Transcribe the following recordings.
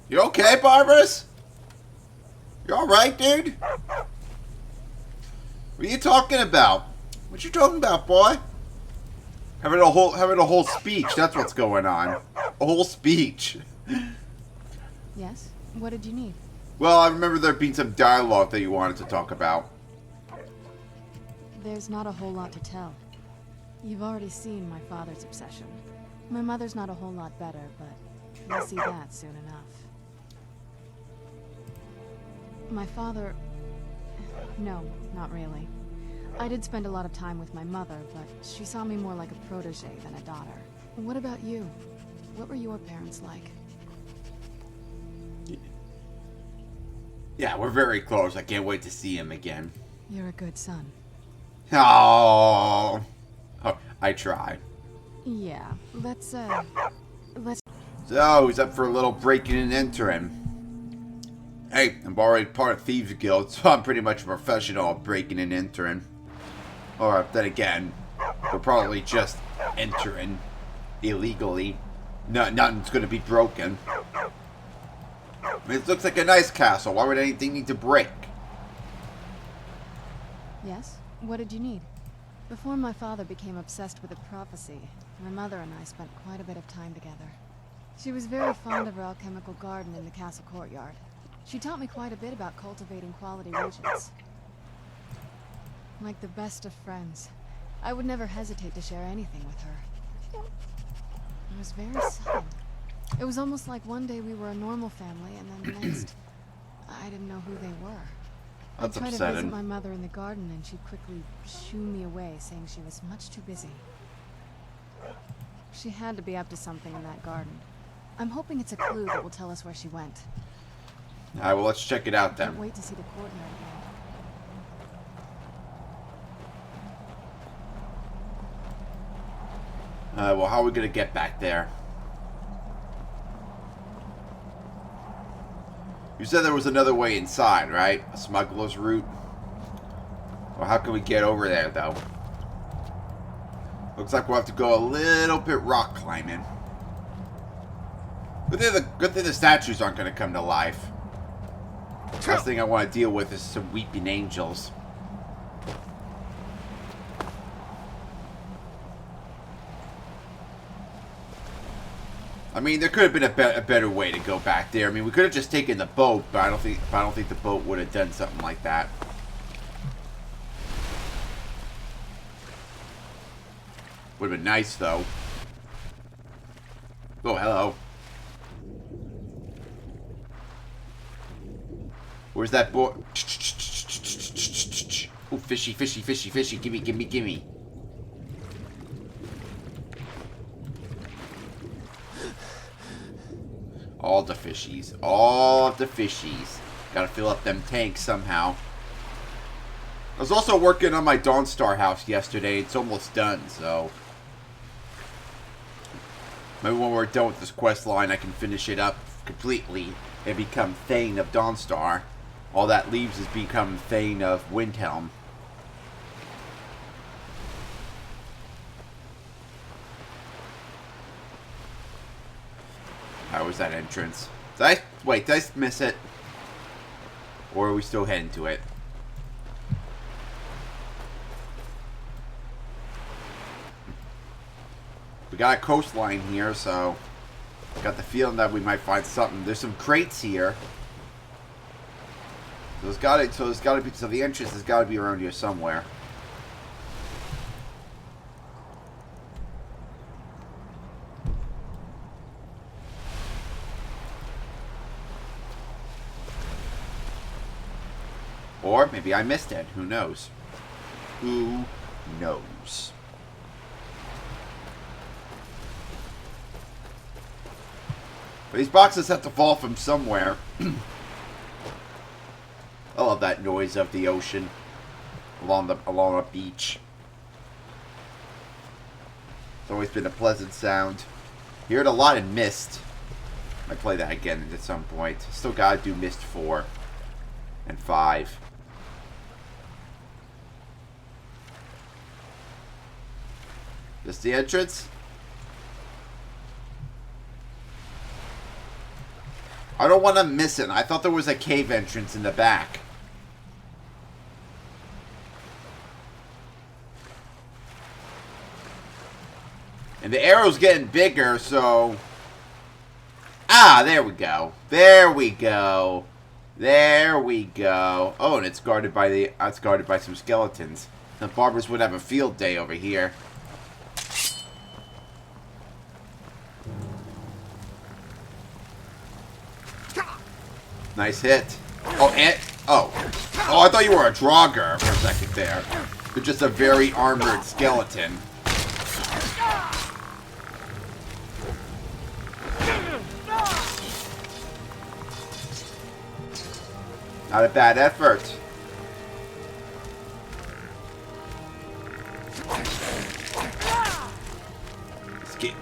You okay, Barbarous? You alright, dude? What are you talking about? What you talking about, boy? Having a whole speech, that's what's going on. A whole speech. Yes? What did you need? Well, I remember there being some dialogue that you wanted to talk about. There's not a whole lot to tell. You've already seen my father's obsession. My mother's not a whole lot better, but you'll see that soon enough. My father... No, not really. I did spend a lot of time with my mother, but she saw me more like a protege than a daughter. What about you? What were your parents like? Yeah, we're very close. I can't wait to see him again. You're a good son. Oh, I try. Yeah, let's... So, he's up for a little breaking and entering. Hey, I'm already part of Thieves Guild, so I'm pretty much a professional at breaking and entering. Or, then again, we're probably just entering illegally. Nothing's gonna be broken. I mean, it looks like a nice castle. Why would anything need to break? Yes? What did you need? Before my father became obsessed with a prophecy, my mother and I spent quite a bit of time together. She was very fond of her alchemical garden in the castle courtyard. She taught me quite a bit about cultivating quality regions. Like the best of friends, I would never hesitate to share anything with her. It was very sudden. It was almost like one day we were a normal family, and then the next, I didn't know who they were. That's I'd try upsetting. to visit my mother in the garden, and she'd quickly shoo me away, saying she was much too busy. She had to be up to something in that garden. I'm hoping it's a clue that will tell us where she went. Alright, well, let's check it out then. Can't wait to see the courtyard again. Well, how are we gonna get back there? You said there was another way inside, right? A smuggler's route? Well, how can we get over there, though? Looks like we'll have to go a little bit rock climbing. Good thing the statues aren't going to come to life. Last thing I want to deal with is some weeping angels. I mean, there could have been a better way to go back there. I mean, we could have just taken the boat, but I don't think the boat would have done something like that. Would have been nice, though. Oh, hello. Where's that boy? Oh, fishy, fishy, fishy, fishy. Gimme, gimme, gimme. All the fishies. All of the fishies. Gotta fill up them tanks somehow. I was also working on my Dawnstar house yesterday. It's almost done, so... maybe when we're done with this quest line, I can finish it up completely and become Thane of Dawnstar. All that leaves is become Thane of Windhelm. How was that entrance? Did I miss it? Or are we still heading to it? We got a coastline here, so got the feeling that we might find something. There's some crates here. So the entrance has got to be around here somewhere. Or maybe I missed it. Who knows? Who knows? But these boxes have to fall from somewhere. I love that noise of the ocean along a beach. It's always been a pleasant sound. Hear it a lot in Myst. Might play that again at some point. Still gotta do Myst 4 and 5. This the entrance? I don't want to miss it. I thought there was a cave entrance in the back. And the arrow's getting bigger, so... Ah, there we go. There we go. There we go. Oh, and it's guarded by some skeletons. The barbers would have a field day over here. Nice hit. Oh, and... Oh. Oh, I thought you were a Draugr for a second there. You're just a very armored skeleton. Not a bad effort.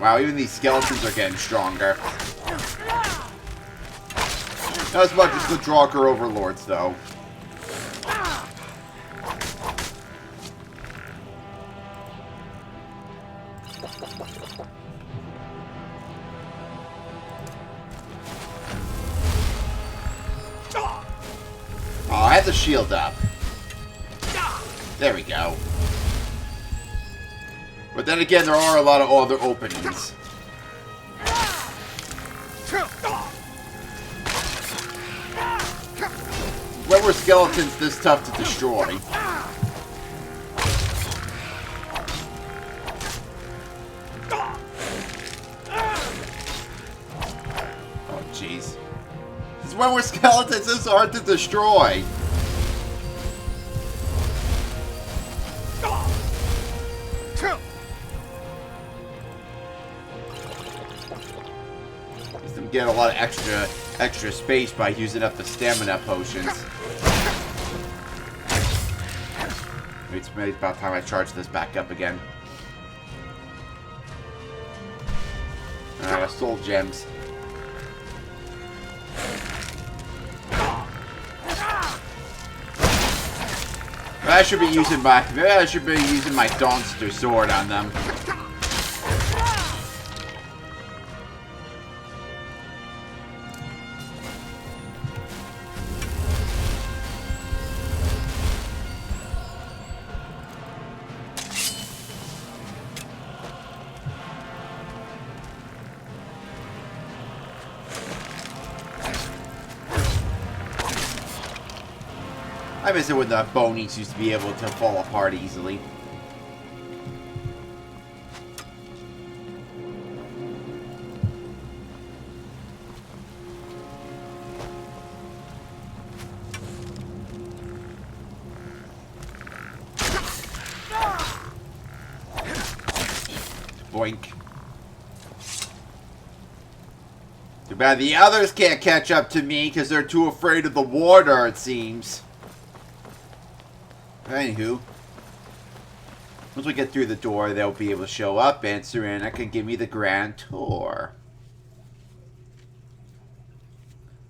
Wow, even these skeletons are getting stronger. Not as much as the Draugr overlords, though. Oh, I had the shield up. There we go. But then again, there are a lot of other openings. When were skeletons this tough to destroy? Oh, jeez. When were skeletons this hard to destroy? Them get a lot of extra space by using up the stamina potions. Maybe it's about time I charge this back up again. Alright, soul gems. I should be using my Dawnster sword on them. I miss it when the bonies used to be able to fall apart easily. Boink. Too bad the others can't catch up to me because they're too afraid of the water, it seems. Anywho, once we get through the door, they'll be able to show up, and Serana can give me the grand tour.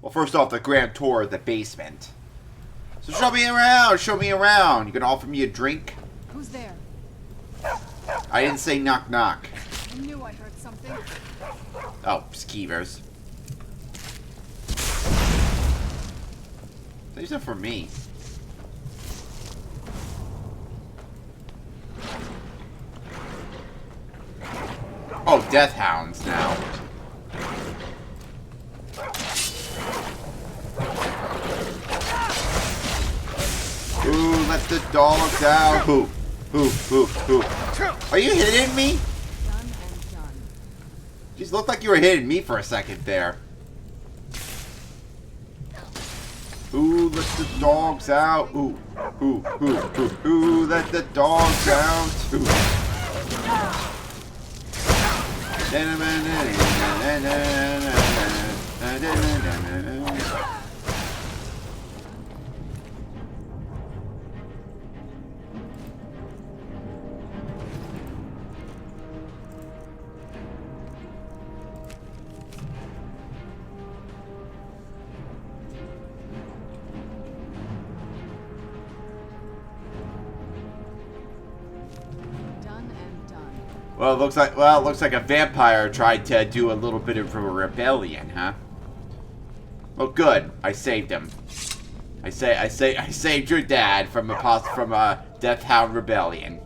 Well, first off, the grand tour of the basement. So show me around, show me around. You can offer me a drink? Who's there? I didn't say knock knock. I knew I heard something. Oh, skeevers. These are for me. Oh, death hounds now. Ooh, let the dogs out. Ooh, ooh, ooh, ooh. Are you hitting me? Done and done. Jeez, looked like you were hitting me for a second there. Ooh, let the dogs out. Ooh, ooh, ooh, ooh, ooh, let the dogs out. Ooh. Well, it looks like a vampire tried to do a little bit of a rebellion, huh? Well, good. I saved him. I saved your dad from a Death Hound rebellion.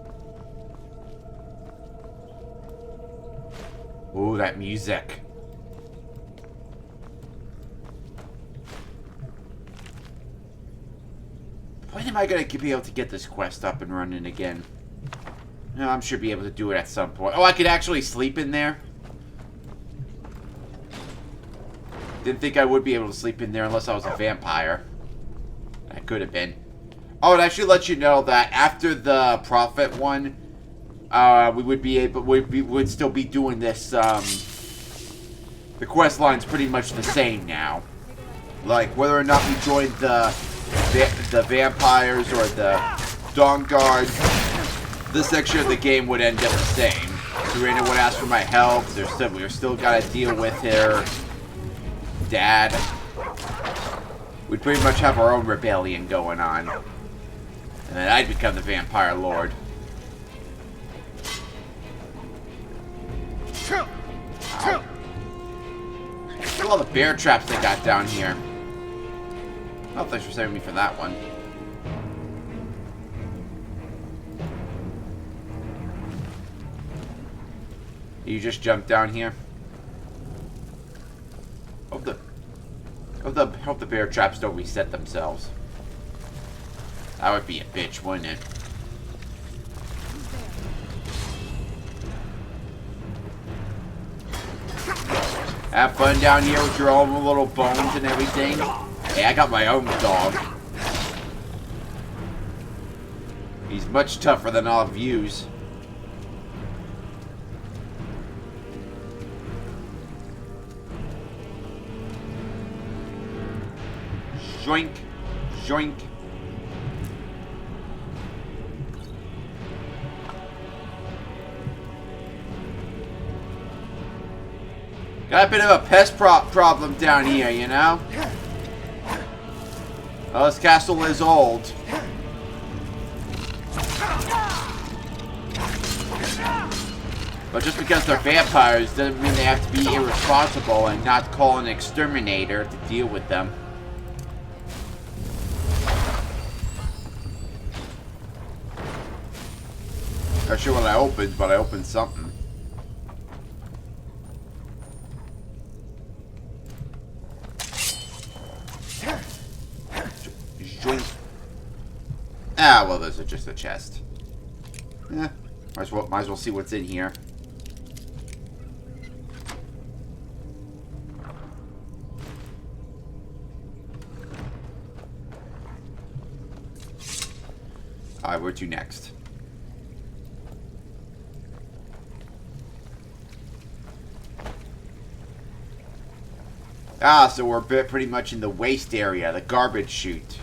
Ooh, that music. When am I gonna be able to get this quest up and running again? No, I'm sure be able to do it at some point. Oh, I could actually sleep in there? Didn't think I would be able to sleep in there unless I was a vampire. I could have been. Oh, and I should let you know that after the Prophet one, we would still be doing this, the quest line's pretty much the same now. Like, whether or not we joined the vampires or the Dawn Guard, this section of the game would end up the same. Serana would ask for my help. We're still gotta deal with her dad. We'd pretty much have our own rebellion going on. And then I'd become the Vampire Lord. Ow. Look at all the bear traps they got down here. Oh, thanks for saving me for that one. You just jump down here. Hope the bear traps don't reset themselves. That would be a bitch, wouldn't it? Have fun down here with your own little bones and everything. Hey, I got my own dog. He's much tougher than all of yous. Joink, joink. Got a bit of a pest problem down here, you know? Well, this castle is old. But just because they're vampires doesn't mean they have to be irresponsible and not call an exterminator to deal with them. Not sure what I opened, but I opened something. Joink. Ah, well, those are just a chest. Yeah, might as well see what's in here. Alright, where to next? Ah, so we're pretty much in the waste area, the garbage chute.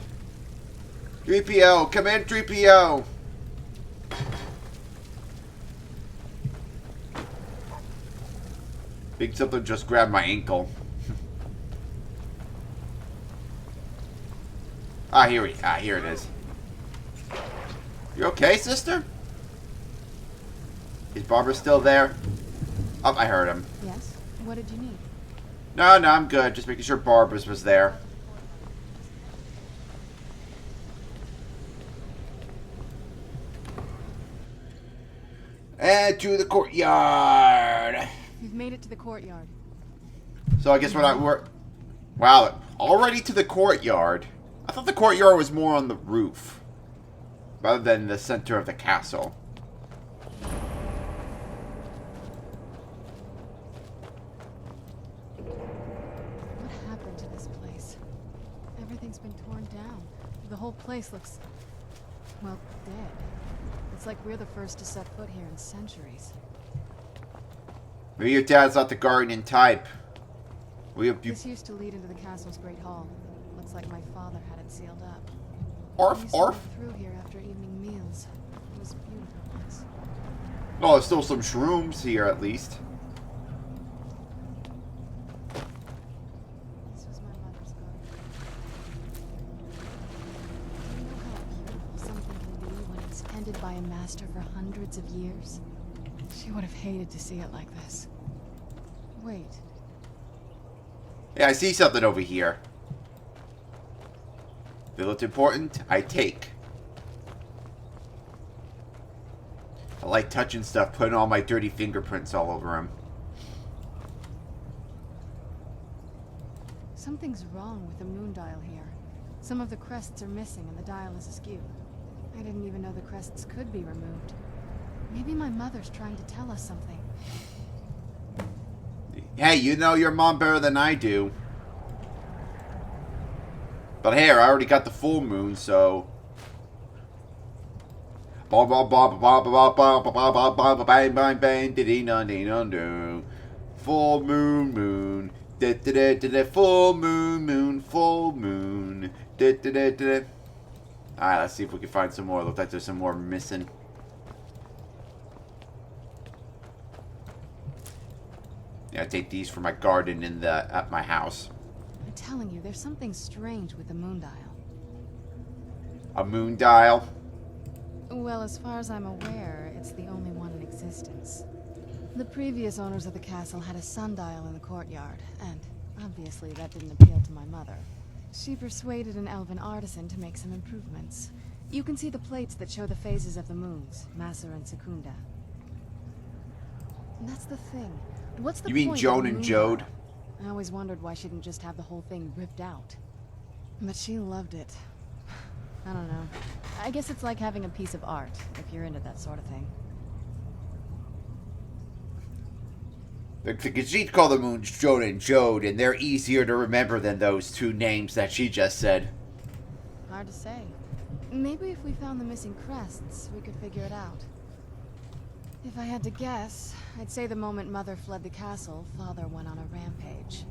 3PO, come in, 3PO! Big something just grabbed my ankle. Here it is. You okay, sister? Is Barbara still there? Oh, I heard him. Yes? What did you need? No, I'm good. Just making sure Barbara's was there. And to the courtyard. You've made it to the courtyard. So I guess we're wow, already to the courtyard. I thought the courtyard was more on the roof, rather than the center of the castle. What happened to this place? Everything's been torn down. The whole place looks, well, dead. It's like we're the first to set foot here in centuries. Maybe your dad's not the guardian type. This used to lead into the castle's great hall. Looks like my father had it sealed up. Orf, We used to orf. go through here after evening meals. It was beautiful once. Oh, there's still some shrooms here at least. This was my mother's garden. Do you know how beautiful something can be when it's tended by a master for hundreds of years? She would have hated to see it like this. Wait, Yeah, I see something over here. They looked important, I take. I like touching stuff, putting all my dirty fingerprints all over them. Something's wrong with the moon dial here. Some of the crests are missing and the dial is askew. I didn't even know the crests could be removed. Maybe my mother's trying to tell us something. Hey, you know your mom better than I do. But hey, I already got the full moon, so... Full moon. Full moon. Full moon. Alright, let's see if we can find some more. Looks like there's some more missing. Yeah, I take these for my garden at my house. I'm telling you, there's something strange with the moon dial. A moon dial? Well, as far as I'm aware, it's the only one in existence. The previous owners of the castle had a sundial in the courtyard, and obviously that didn't appeal to my mother. She persuaded an elven artisan to make some improvements. You can see the plates that show the phases of the moons, Maser and Secunda. And that's the thing. What's the You mean point Joan of and moon Jode? dial? I always wondered why she didn't just have the whole thing ripped out. But she loved it. I don't know. I guess it's like having a piece of art, if you're into that sort of thing. The Khajiit call the moons Joan and Jode, and they're easier to remember than those two names that she just said. Hard to say. Maybe if we found the missing crests, we could figure it out. If I had to guess, I'd say the moment Mother fled the castle, Father went on a rampage.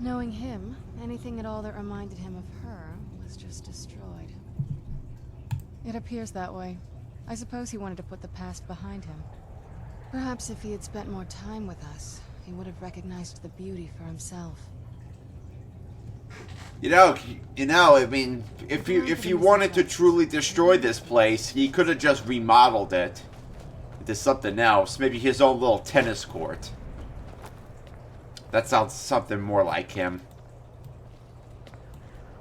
Knowing him, anything at all that reminded him of her was just destroyed. It appears that way. I suppose he wanted to put the past behind him. Perhaps if he had spent more time with us, he would have recognized the beauty for himself. You know, I mean, if you wanted to truly destroy this place, he could have just remodeled it into something else. Maybe his own little tennis court. That sounds something more like him.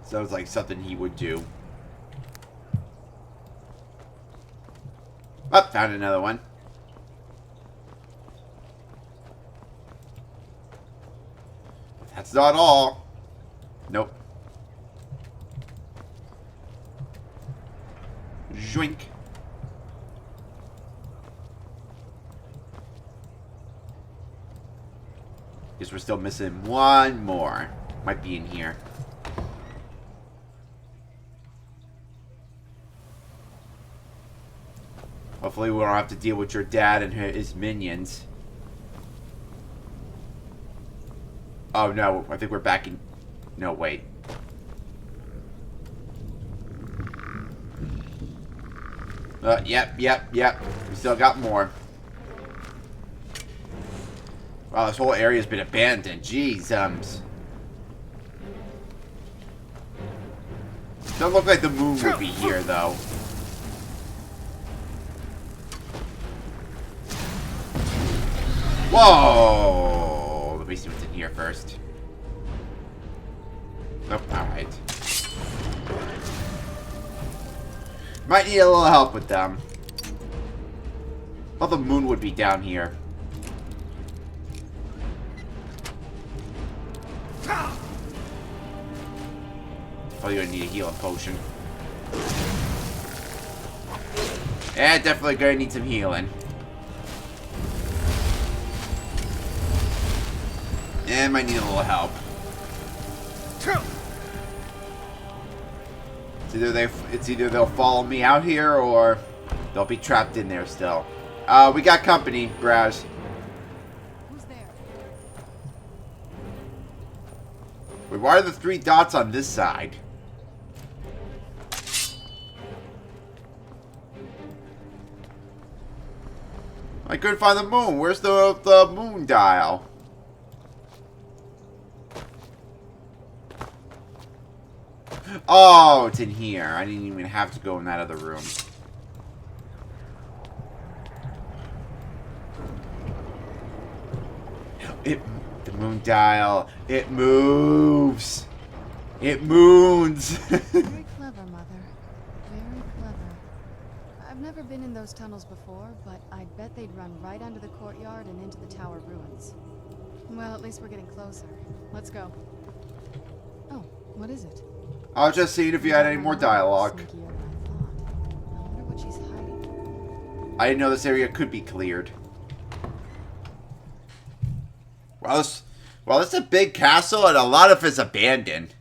Sounds like something he would do. Oh, found another one. That's not all. Nope. Joink. Guess we're still missing one more. Might be in here. Hopefully we don't have to deal with your dad and his minions. Oh no, I think we're back in... No, wait. Yep. We still got more. Wow, this whole area's been abandoned. Jeez, Don't look like the moon would be here, though. Whoa! Let me see what's in here first. Nope, alright. Might need a little help with them. Thought the moon would be down here. Oh, you're gonna need a healing potion. Yeah, definitely gonna need some healing. And might need a little help. It's either they'll follow me out here or they'll be trapped in there still. We got company, Browse. Who's there? Wait, why are the 3 dots on this side? I couldn't find the moon. Where's the moon dial? Oh, it's in here. I didn't even have to go in that other room. The moon dial. It moves. It moons. Very clever, Mother. Very clever. I've never been in those tunnels before, but I'd bet they'd run right under the courtyard and into the tower ruins. Well, at least we're getting closer. Let's go. Oh, what is it? I was just seeing if you had any more dialogue. Sneakier than I thought. I wonder what she's hiding. I didn't know this area could be cleared. Well, it's a big castle, and a lot of it's abandoned.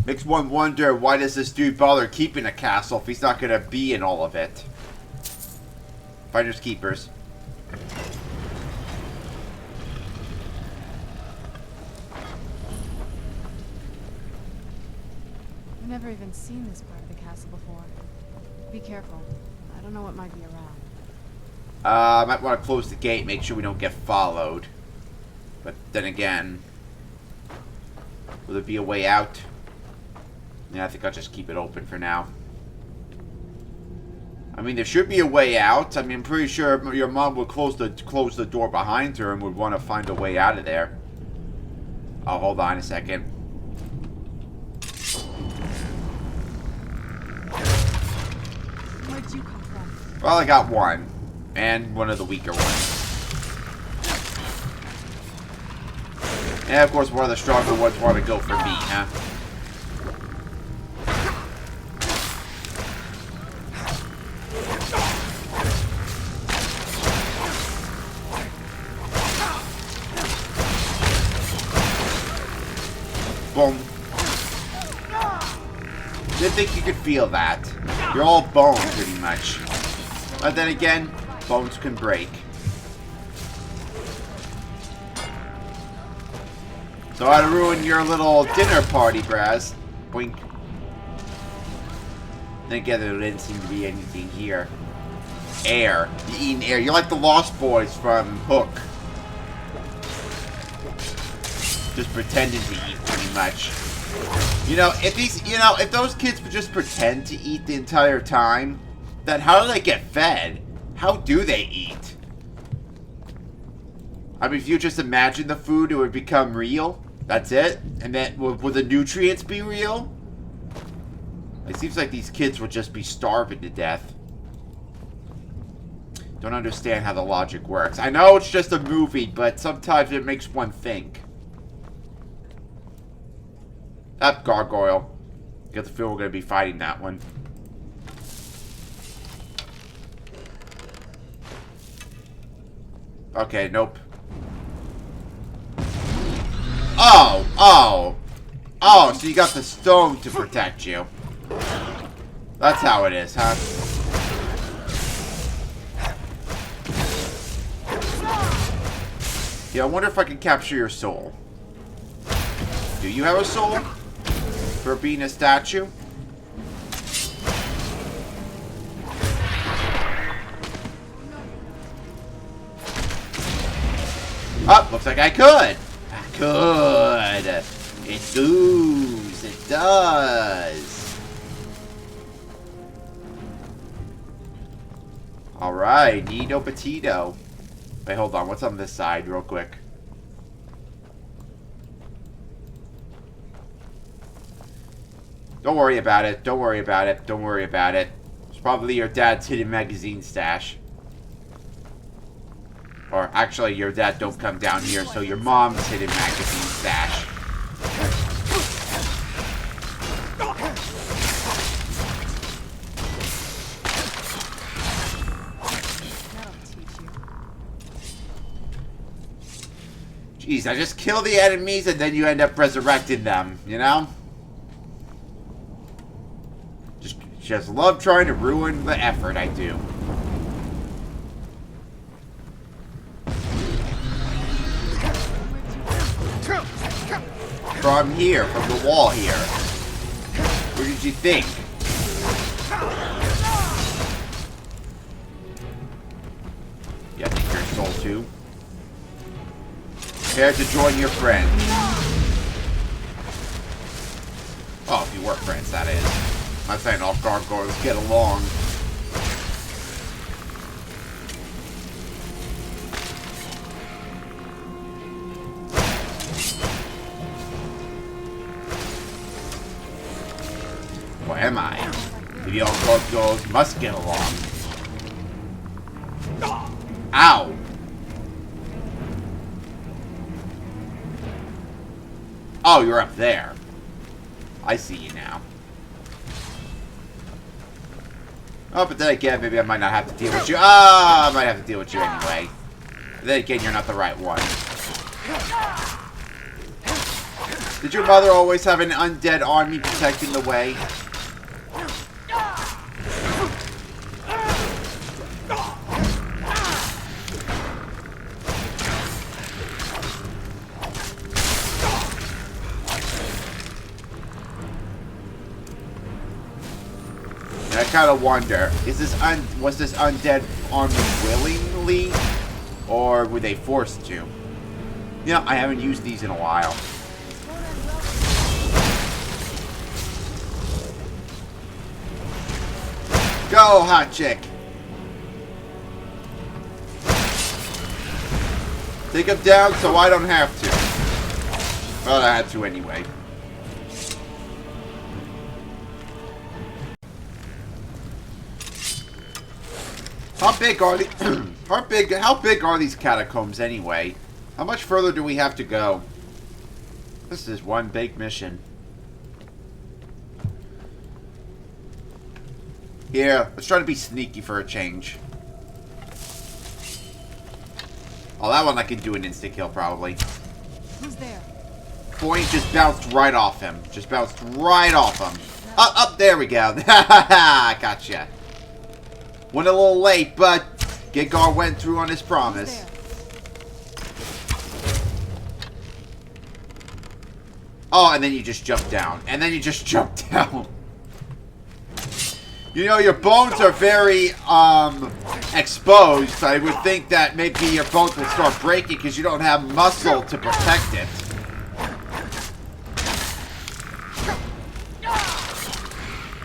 Makes one wonder, why does this dude bother keeping a castle if he's not going to be in all of it? Finders keepers. I've never even seen this part of the castle before. Be careful. I don't know what might be around. I might want to close the gate, make sure we don't get followed. But then again, will there be a way out? Yeah, I think I'll just keep it open for now. I mean, there should be a way out. I mean, I'm pretty sure your mom would close the door behind her and would want to find a way out of there. Oh, hold on a second. Where'd you come from? Well, I got one. And one of the weaker ones. And of course, one of the stronger ones want to go for me, huh? Boom. Didn't think you could feel that. You're all bone, pretty much. But then again, bones can break. So how to ruin your little dinner party, Braz. Boink. Then again, there didn't seem to be anything here. Air. You're eating air. You're like the Lost Boys from Hook. Just pretending to eat, pretty much. You know, if those kids would just pretend to eat the entire time, then how do they get fed? How do they eat? I mean, if you just imagine the food, it would become real. That's it? And then, would the nutrients be real? It seems like these kids would just be starving to death. Don't understand how the logic works. I know it's just a movie, but sometimes it makes one think. Up, gargoyle. Get the feel we're going to be fighting that one. Okay, nope. Oh, so you got the stone to protect you. That's how it is, huh? Yeah, I wonder if I can capture your soul. Do you have a soul? For being a statue? Oh, looks like I could. I could. It does. It does. Alright, neato petito. Wait, hold on. What's on this side real quick? Don't worry about it. Don't worry about it. Don't worry about it. It's probably your dad's hidden magazine stash. Or actually, your dad don't come down here, so your mom's hidden magazine stash. Jeez, I just kill the enemies and then you end up resurrecting them, you know? Just love trying to ruin the effort I do. From here, from the wall here. Where did you think? Yeah, I think your soul too. Prepare to join your friend. Oh, if you were friends, that is. I'm not saying all gargoyles get along. am I? The old gargoyles must get along. Ow! Oh, you're up there. I see you now. Oh, but then again, maybe I might not have to deal with you. Ah, I might have to deal with you anyway. But then again, you're not the right one. Did your mother always have an undead army protecting the way? I kind of wonder, was this undead army willingly, or were they forced to? You know, I haven't used these in a while. Go, hot chick! Take him down so I don't have to. Well, I had to anyway. How big are the how big are these catacombs anyway? How much further do we have to go? This is one big mission. Here, let's try to be sneaky for a change. Oh, that one I can do an instant kill probably. Who's there? Boy, just bounced right off him. Just bounced right off him. Up, there we go. Ha gotcha. Went a little late, but Gigar went through on his promise. Oh, and then you just jump down. And then you just jump down. You know, your bones are very, exposed. I would think that maybe your bones will start breaking because you don't have muscle to protect it.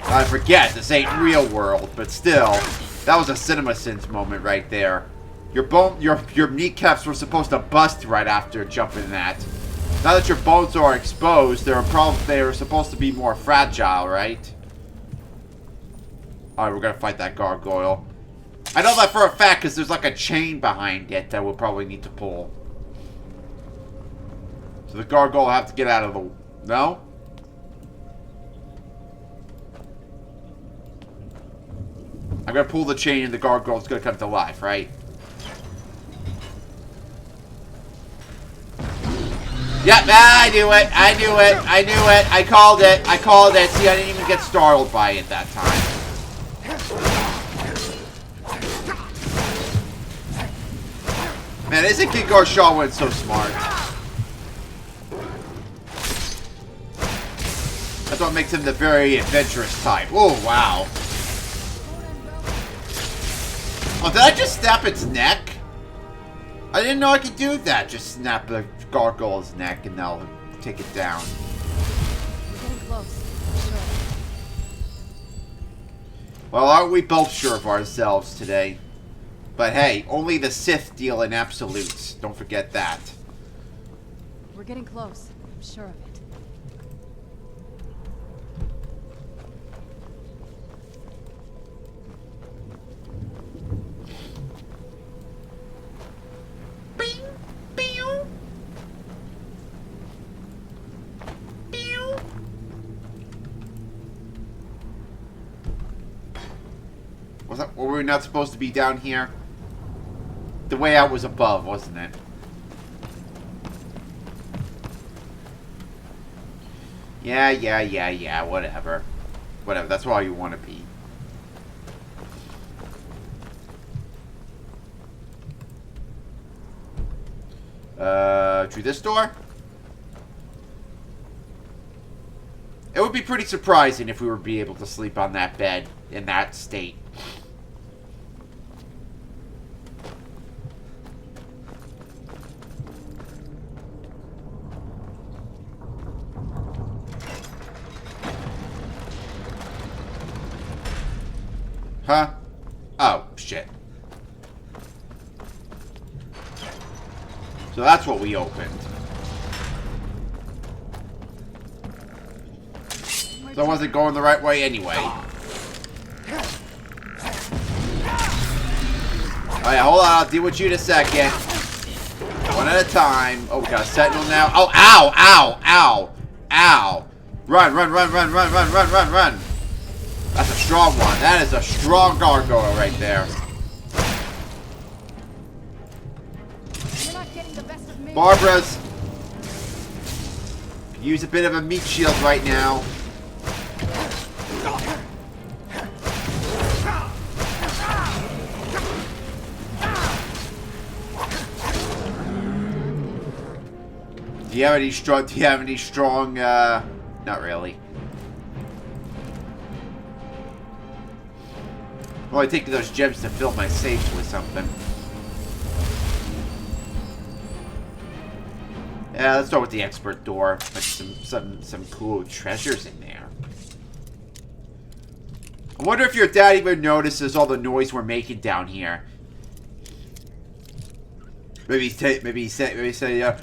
I forget, this ain't real world, but still. That was a CinemaSins moment right there. Your kneecaps were supposed to bust right after jumping that. Now that your bones are exposed, they're supposed to be more fragile, right? Alright, we're gonna fight that gargoyle. I know that for a fact because there's like a chain behind it that we'll probably need to pull. So the gargoyle will have to get out of the... No? I'm gonna pull the chain and the gargoyle's gonna come to life, right? Yep, I knew it. I knew it. I knew it. I called it. I called it. See, I didn't even get startled by it that time. Man, isn't Gigar Shawwin so smart? That's what makes him the very adventurous type. Oh, wow. Oh, did I just snap its neck? I didn't know I could do that. Just snap the gargoyle's neck and they'll take it down. We're getting close. Sure. Well, aren't we both sure of ourselves today? But hey, only the Sith deal in absolutes. Don't forget that. We're getting close. I'm sure of it. Were we not supposed to be down here? The way out was above, wasn't it? Yeah, whatever. Whatever, that's all you want to be. Through this door? It would be pretty surprising if we were be able to sleep on that bed in that state. Huh? Oh, shit. So that's what we opened. Where So I wasn't going the right way anyway. Alright, hold on. I'll deal with you in a second. One at a time. Oh, we got a sentinel now. Oh, ow, ow, ow, ow. Run, run, run, run, run, run, run, run, run. That's a strong one. That is a strong gargoyle right there. You're not getting the best of me. Barbara's. Use a bit of a meat shield right now. Do you have any strong, not really. Well, I take those gems to fill my safes with something. Yeah, let's start with the expert door. Like some cool treasures in there. I wonder if your dad even notices all the noise we're making down here. Maybe he say,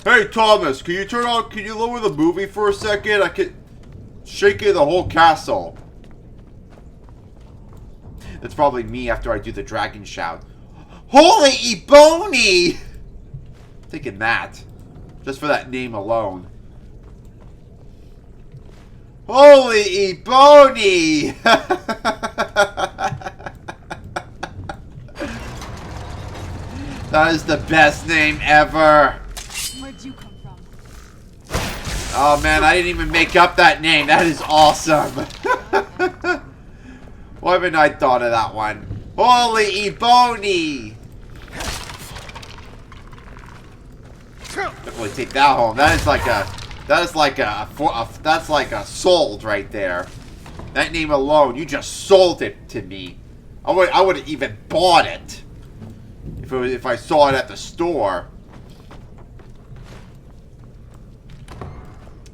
hey Thomas, can you lower the movie for a second? I could shake the whole castle. That's probably me after I do the dragon shout. Holy Ebony! Thinking that. Just for that name alone. Holy Ebony! That is the best name ever. Where'd you come from? Oh man, I didn't even make up that name. That is awesome. Why haven't I thought of that one? Holy Ebony! Definitely take that home. That's like a sold right there. That name alone, you just sold it to me. I would have even bought it if I saw it at the store.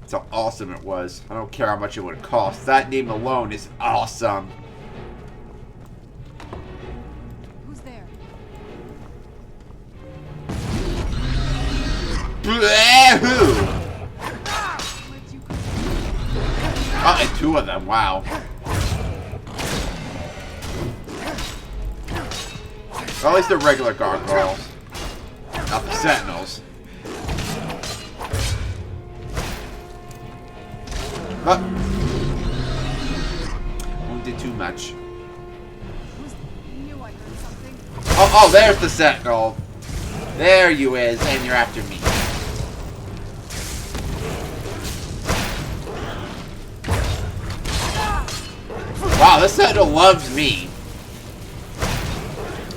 That's how awesome it was. I don't care how much it would cost. That name alone is awesome. Who's there? Who? Where'd you come from? Oh, and two of them. Wow. Well, at least they're regular gargoyles, not the sentinels. Won't do too much. Knew I heard something. Oh, there's the sentinel. There you is, and you're after me. Wow, this sentinel loves me.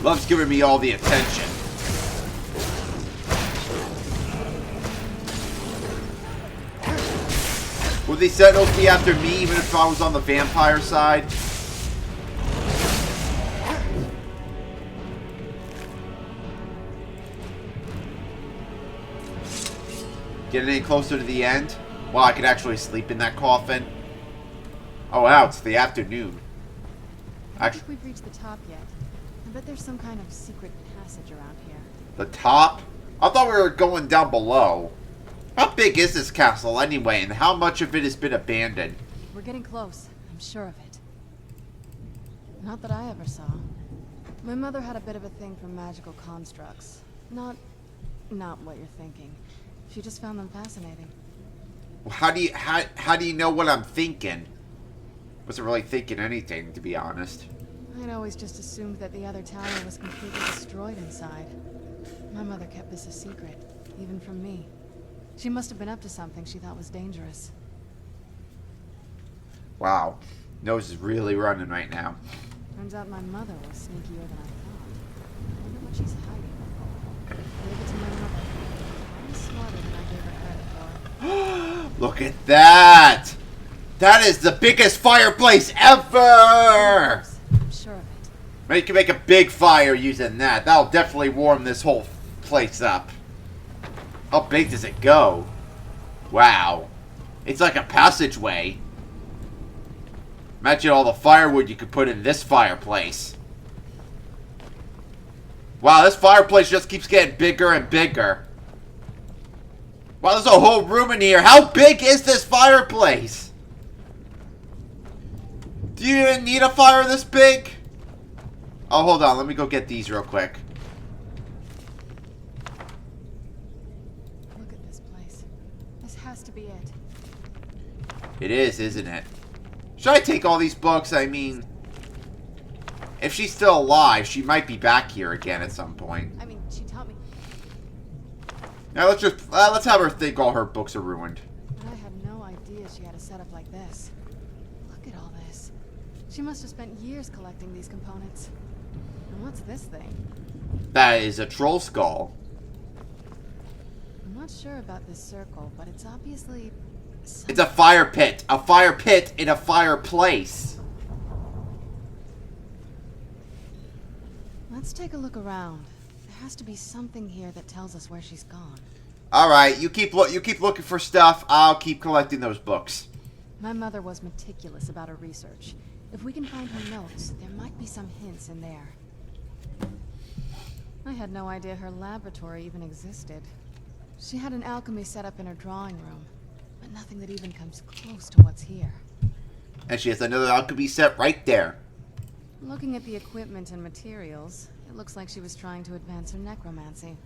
Loves giving me all the attention. Would these sentinels be after me even if I was on the vampire side? Getting any closer to the end? Well, I could actually sleep in that coffin. Oh wow, it's the afternoon. I don't think we've reached the top yet. I bet there's some kind of secret passage around here. The top? I thought we were going down below. How big is this castle anyway, and how much of it has been abandoned? We're getting close. I'm sure of it. Not that I ever saw. My mother had a bit of a thing for magical constructs. Not what you're thinking. She just found them fascinating. Well, how do you know what I'm thinking? Wasn't really thinking anything, to be honest. I'd always just assumed that the other tower was completely destroyed inside. My mother kept this a secret, even from me. She must have been up to something she thought was dangerous. Wow. Nose is really running right now. Turns out my mother was sneakier than I thought. I wonder what she's hiding. Leave it to my mother. I'm smarter than I gave her credit for. Look at that! That is the biggest fireplace ever! I'm sure of it. You can make a big fire using that. That'll definitely warm this whole place up. How big does it go? Wow. It's like a passageway. Imagine all the firewood you could put in this fireplace. Wow, this fireplace just keeps getting bigger and bigger. Wow, there's a whole room in here. How big is this fireplace? Do you even need a fire this big? Oh, hold on. Let me go get these real quick. Look at this place. This has to be it. It is, isn't it? Should I take all these books? I mean, if she's still alive, she might be back here again at some point. I mean, she taught me. Now let's have her think all her books are ruined. But I had no idea she had a setup like this. Look at all this. She must have spent years collecting these components. And what's this thing? That is a troll skull. I'm not sure about this circle, but it's obviously... It's a fire pit. A fire pit in a fireplace. Let's take a look around. There has to be something here that tells us where she's gone. Alright, you keep looking for stuff. I'll keep collecting those books. My mother was meticulous about her research. If we can find her notes, there might be some hints in there. I had no idea her laboratory even existed. She had an alchemy setup in her drawing room, but nothing that even comes close to what's here. And she has another alchemy set right there. Looking at the equipment and materials, it looks like she was trying to advance her necromancy.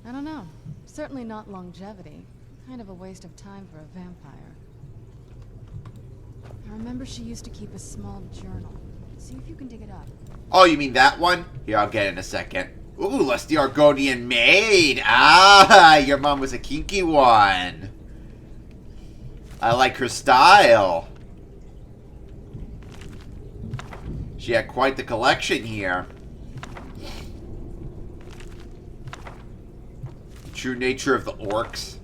I don't know. Certainly not longevity. Kind of a waste of time for a vampire. I remember she used to keep a small journal. See if you can dig it up. Oh, you mean that one? Here, I'll get it in a second. Ooh, lusty Argonian maid. Ah, your mom was a kinky one. I like her style. She had quite the collection here. True nature of the orcs.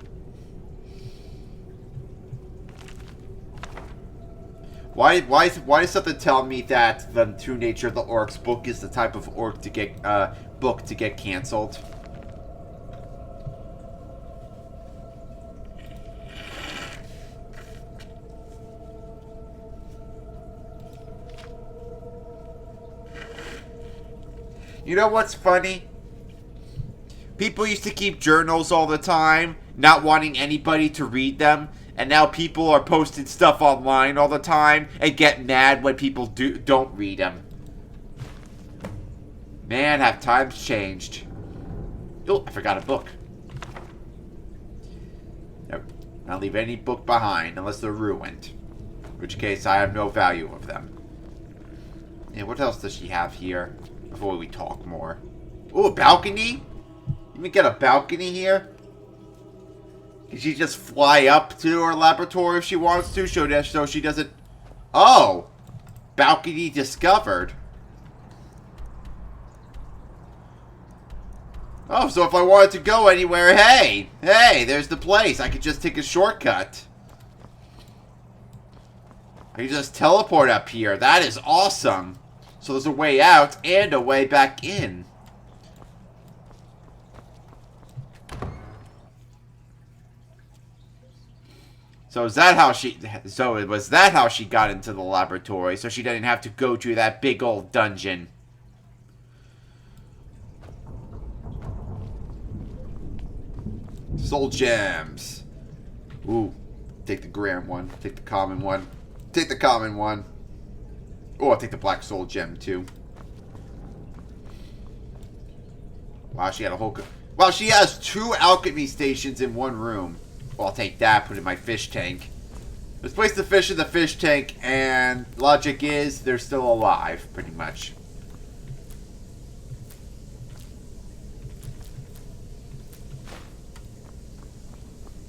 Why does something tell me that the True Nature of the Orcs book is the type of orc to get book to get canceled? You know what's funny? People used to keep journals all the time, not wanting anybody to read them. And now people are posting stuff online all the time and get mad when people don't read them. Man, have times changed. Oh, I forgot a book. Nope. I'll leave any book behind unless they're ruined. In which case, I have no value of them. And what else does she have here? Before we talk more. Oh, a balcony? You can get a balcony here? Can she just fly up to her laboratory if she wants to, so she doesn't... Oh! Balcony discovered. Oh, so if I wanted to go anywhere, hey! Hey, there's the place. I could just take a shortcut. I can just teleport up here. That is awesome. So there's a way out and a way back in. So was that how she got into the laboratory, so she didn't have to go to that big old dungeon. Soul gems. Ooh. Take the Graham one. Take the common one. Take the common one. Oh, I'll take the black soul gem too. Wow, she had a whole... Wow, she has 2 alchemy stations in one room. Well, I'll take that, put it in my fish tank. Let's place the fish in the fish tank, and logic is they're still alive, pretty much.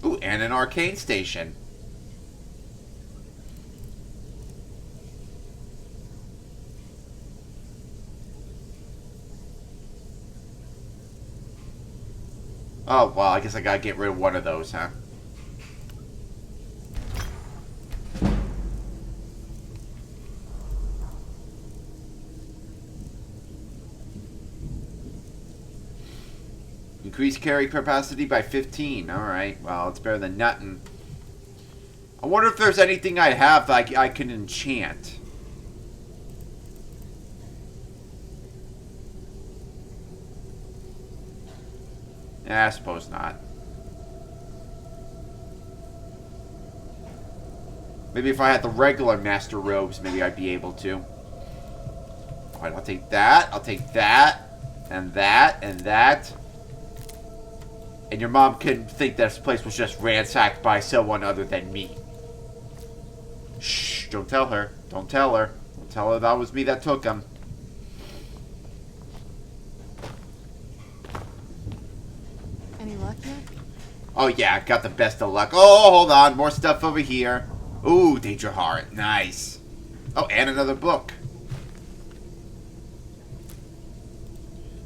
Ooh, and an arcane station. Oh, well, I guess I gotta get rid of one of those, huh? Increase carry capacity by 15. Alright, well, it's better than nothing. I wonder if there's anything I have that I can enchant. I suppose not. Maybe if I had the regular master robes, maybe I'd be able to. Alright, I'll take that. I'll take that. And that. And that. And your mom couldn't think this place was just ransacked by someone other than me. Shh, don't tell her. Don't tell her. Don't tell her that was me that took him. Any luck yet? Oh yeah, I got the best of luck. Oh, hold on. More stuff over here. Ooh, Danger Heart. Nice. Oh, and another book.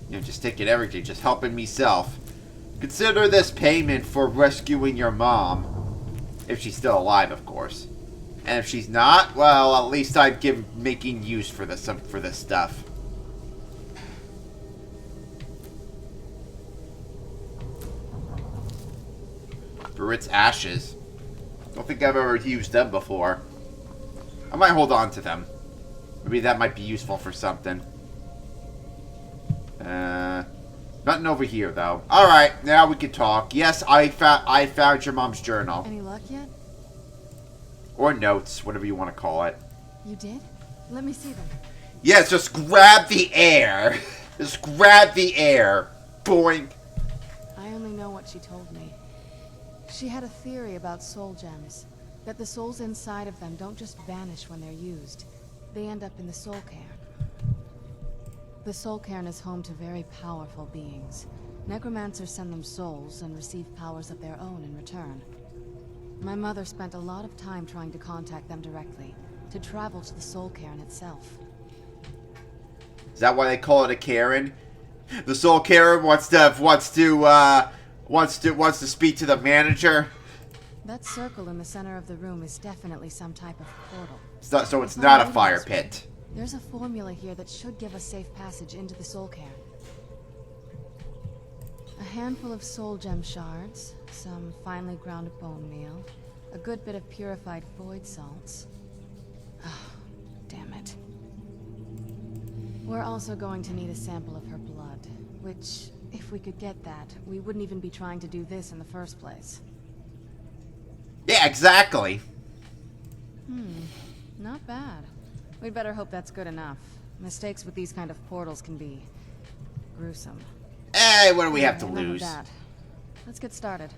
You know, just taking everything. Just helping myself. Consider this payment for rescuing your mom. If she's still alive, of course. And if she's not, well, at least I've making use for this stuff. For its ashes. Don't think I've ever used them before. I might hold on to them. Maybe that might be useful for something. Nothing over here, though. Alright, now we can talk. Yes, I found your mom's journal. Any luck yet? Or notes, whatever you want to call it. You did? Let me see them. Yes, just grab the air. Just grab the air. Boing. I only know what she told me. She had a theory about soul gems. That the souls inside of them don't just vanish when they're used. They end up in the soul cairn. The soul cairn is home to very powerful beings. Necromancers send them souls and receive powers of their own in return. My mother spent a lot of time trying to contact them directly, to travel to the soul cairn itself. Is that why they call it a Carin? The soul Carin wants to speak to the manager. That circle in the center of the room is definitely some type of portal. So it's not a fire pit. There's a formula here that should give us safe passage into the soul cairn. A handful of soul gem shards, some finely ground bone meal, a good bit of purified void salts. Oh, damn it. We're also going to need a sample of her blood, which, if we could get that, we wouldn't even be trying to do this in the first place. Yeah, exactly. Not bad. We'd better hope that's good enough. Mistakes with these kind of portals can be gruesome. Hey, what do we have to Enough of lose? that. Let's get started.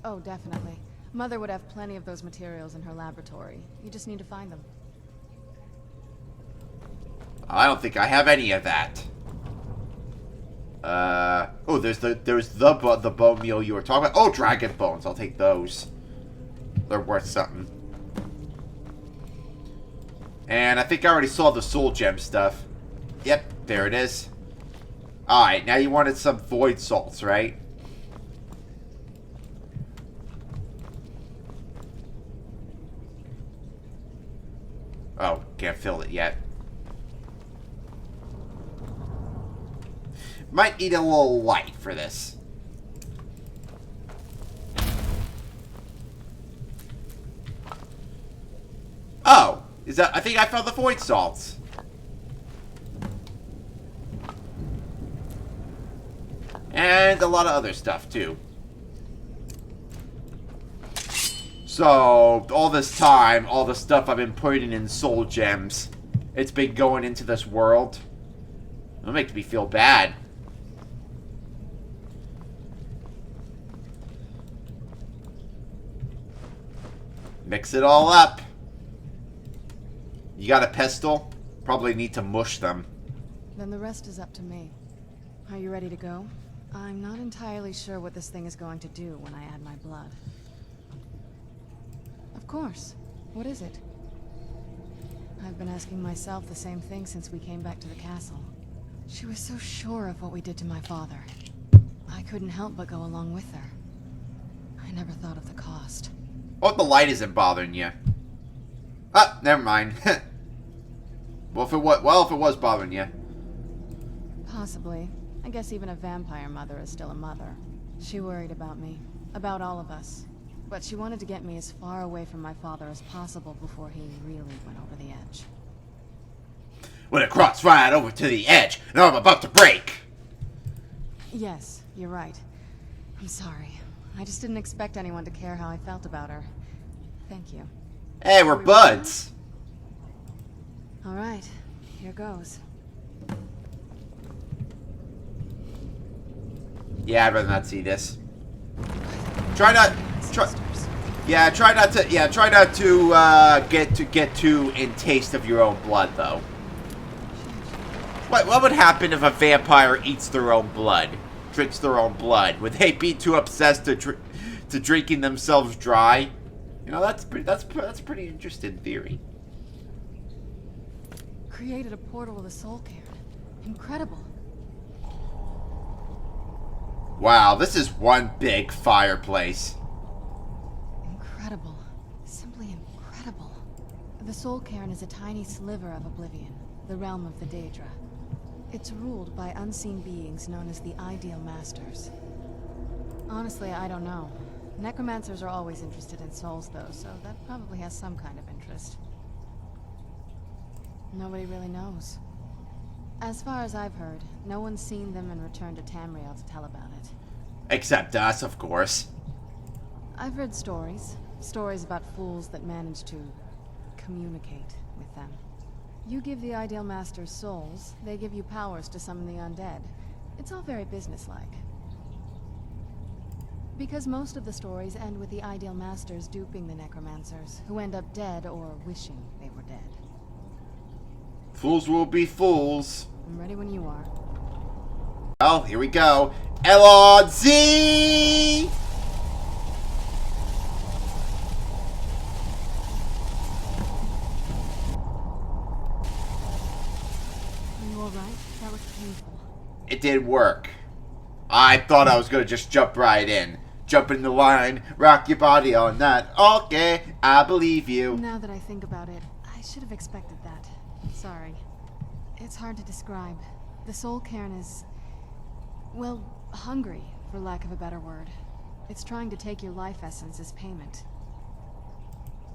Oh, definitely. Mother would have plenty of those materials in her laboratory. You just need to find them. I don't think I have any of that. Oh, there's the bone meal you were talking about. Oh, dragon bones. I'll take those. They're worth something. And I think I already saw the soul gem stuff. Yep, there it is. Alright, now you wanted some void salts, right? Oh, can't fill it yet. Might need a little light for this. Oh, is that? I think I found the void salts. And a lot of other stuff too. So, all this time, all the stuff I've been putting in soul gems, it's been going into this world. It'll make me feel bad. Mix it all up. You got a pestle? Probably need to mush them. Then the rest is up to me. Are you ready to go? I'm not entirely sure what this thing is going to do when I add my blood. Of course. What is it? I've been asking myself the same thing since we came back to the castle. She was so sure of what we did to my father. I couldn't help but go along with her. I never thought of the cost. Oh, the light isn't bothering you. Ah, never mind. Well, if it was bothering you. Possibly. I guess even a vampire mother is still a mother. She worried about me. About all of us. But she wanted to get me as far away from my father as possible before he really went over the edge. When it crossed right over to the edge, and I'm about to break. Yes, you're right. I'm sorry. I just didn't expect anyone to care how I felt about her. Thank you. Hey, we're buds. All right, here goes. Yeah, I'd rather not see this. Try not to get too in taste of your own blood, though. What would happen if a vampire eats their own blood, drinks their own blood? Would they be too obsessed to drinking themselves dry? You know, that's a pretty interesting theory. Created a portal to the soul cairn. Incredible. Wow, this is one big fireplace. Incredible. Simply incredible. The soul cairn is a tiny sliver of oblivion, the realm of the Daedra. It's ruled by unseen beings known as the Ideal Masters. Honestly, I don't know. Necromancers are always interested in souls, though, so that probably has some kind of interest. Nobody really knows. As far as I've heard, no one's seen them and returned to Tamriel to tell about it. Except us, of course. I've read stories. Stories about fools that manage to communicate with them. You give the Ideal Masters souls, they give you powers to summon the undead. It's all very businesslike. Because most of the stories end with the Ideal Masters duping the necromancers, who end up dead or wishing they were dead. Fools will be fools. I'm ready when you are. Well, here we go. LRZ! Are you alright? That was painful. It did work. I thought I was going to just jump right in. Jump in the line, rock your body on that. Okay, I believe you. Now that I think about it, I should have expected that. Sorry. It's hard to describe. The soul cairn is, well, hungry, for lack of a better word. It's trying to take your life essence as payment.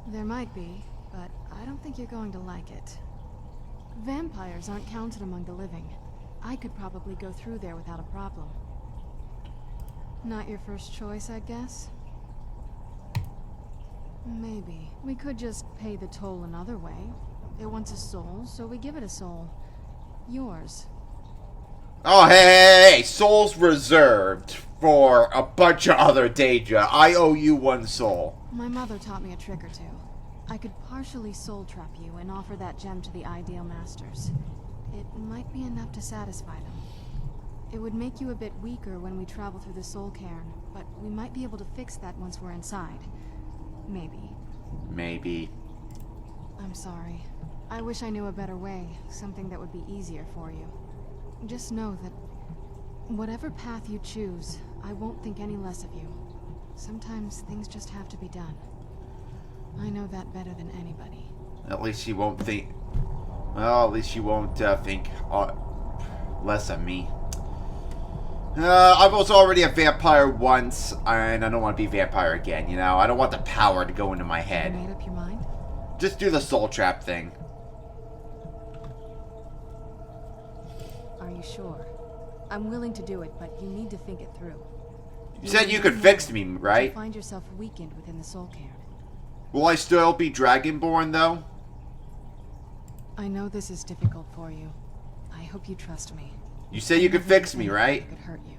There might be, but I don't think you're going to like it. Vampires aren't counted among the living. I could probably go through there without a problem. Not your first choice, I guess? Maybe. We could just pay the toll another way. It wants a soul, so we give it a soul. Yours. Oh, hey, soul's reserved for a bunch of other Daedra. I owe you one soul. My mother taught me a trick or two. I could partially soul trap you and offer that gem to the Ideal Masters. It might be enough to satisfy them. It would make you a bit weaker when we travel through the soul cairn, but we might be able to fix that once we're inside. Maybe. Maybe. I'm sorry. I wish I knew a better way, something that would be easier for you. Just know that whatever path you choose, I won't think any less of you. Sometimes things just have to be done. I know that better than anybody. At least you won't think... Well, at least you won't think less of me. I was already a vampire once, and I don't want to be a vampire again, you know? I don't want the power to go into my head. You made up your mind? Just do the soul trap thing. Are you sure? I'm willing to do it, but you need to think it through. You said you could fix me, right? You find yourself weakened within the soul cairn. Will I still be Dragonborn, though? I know this is difficult for you. I hope you trust me. You said you could fix me, right? It could hurt you.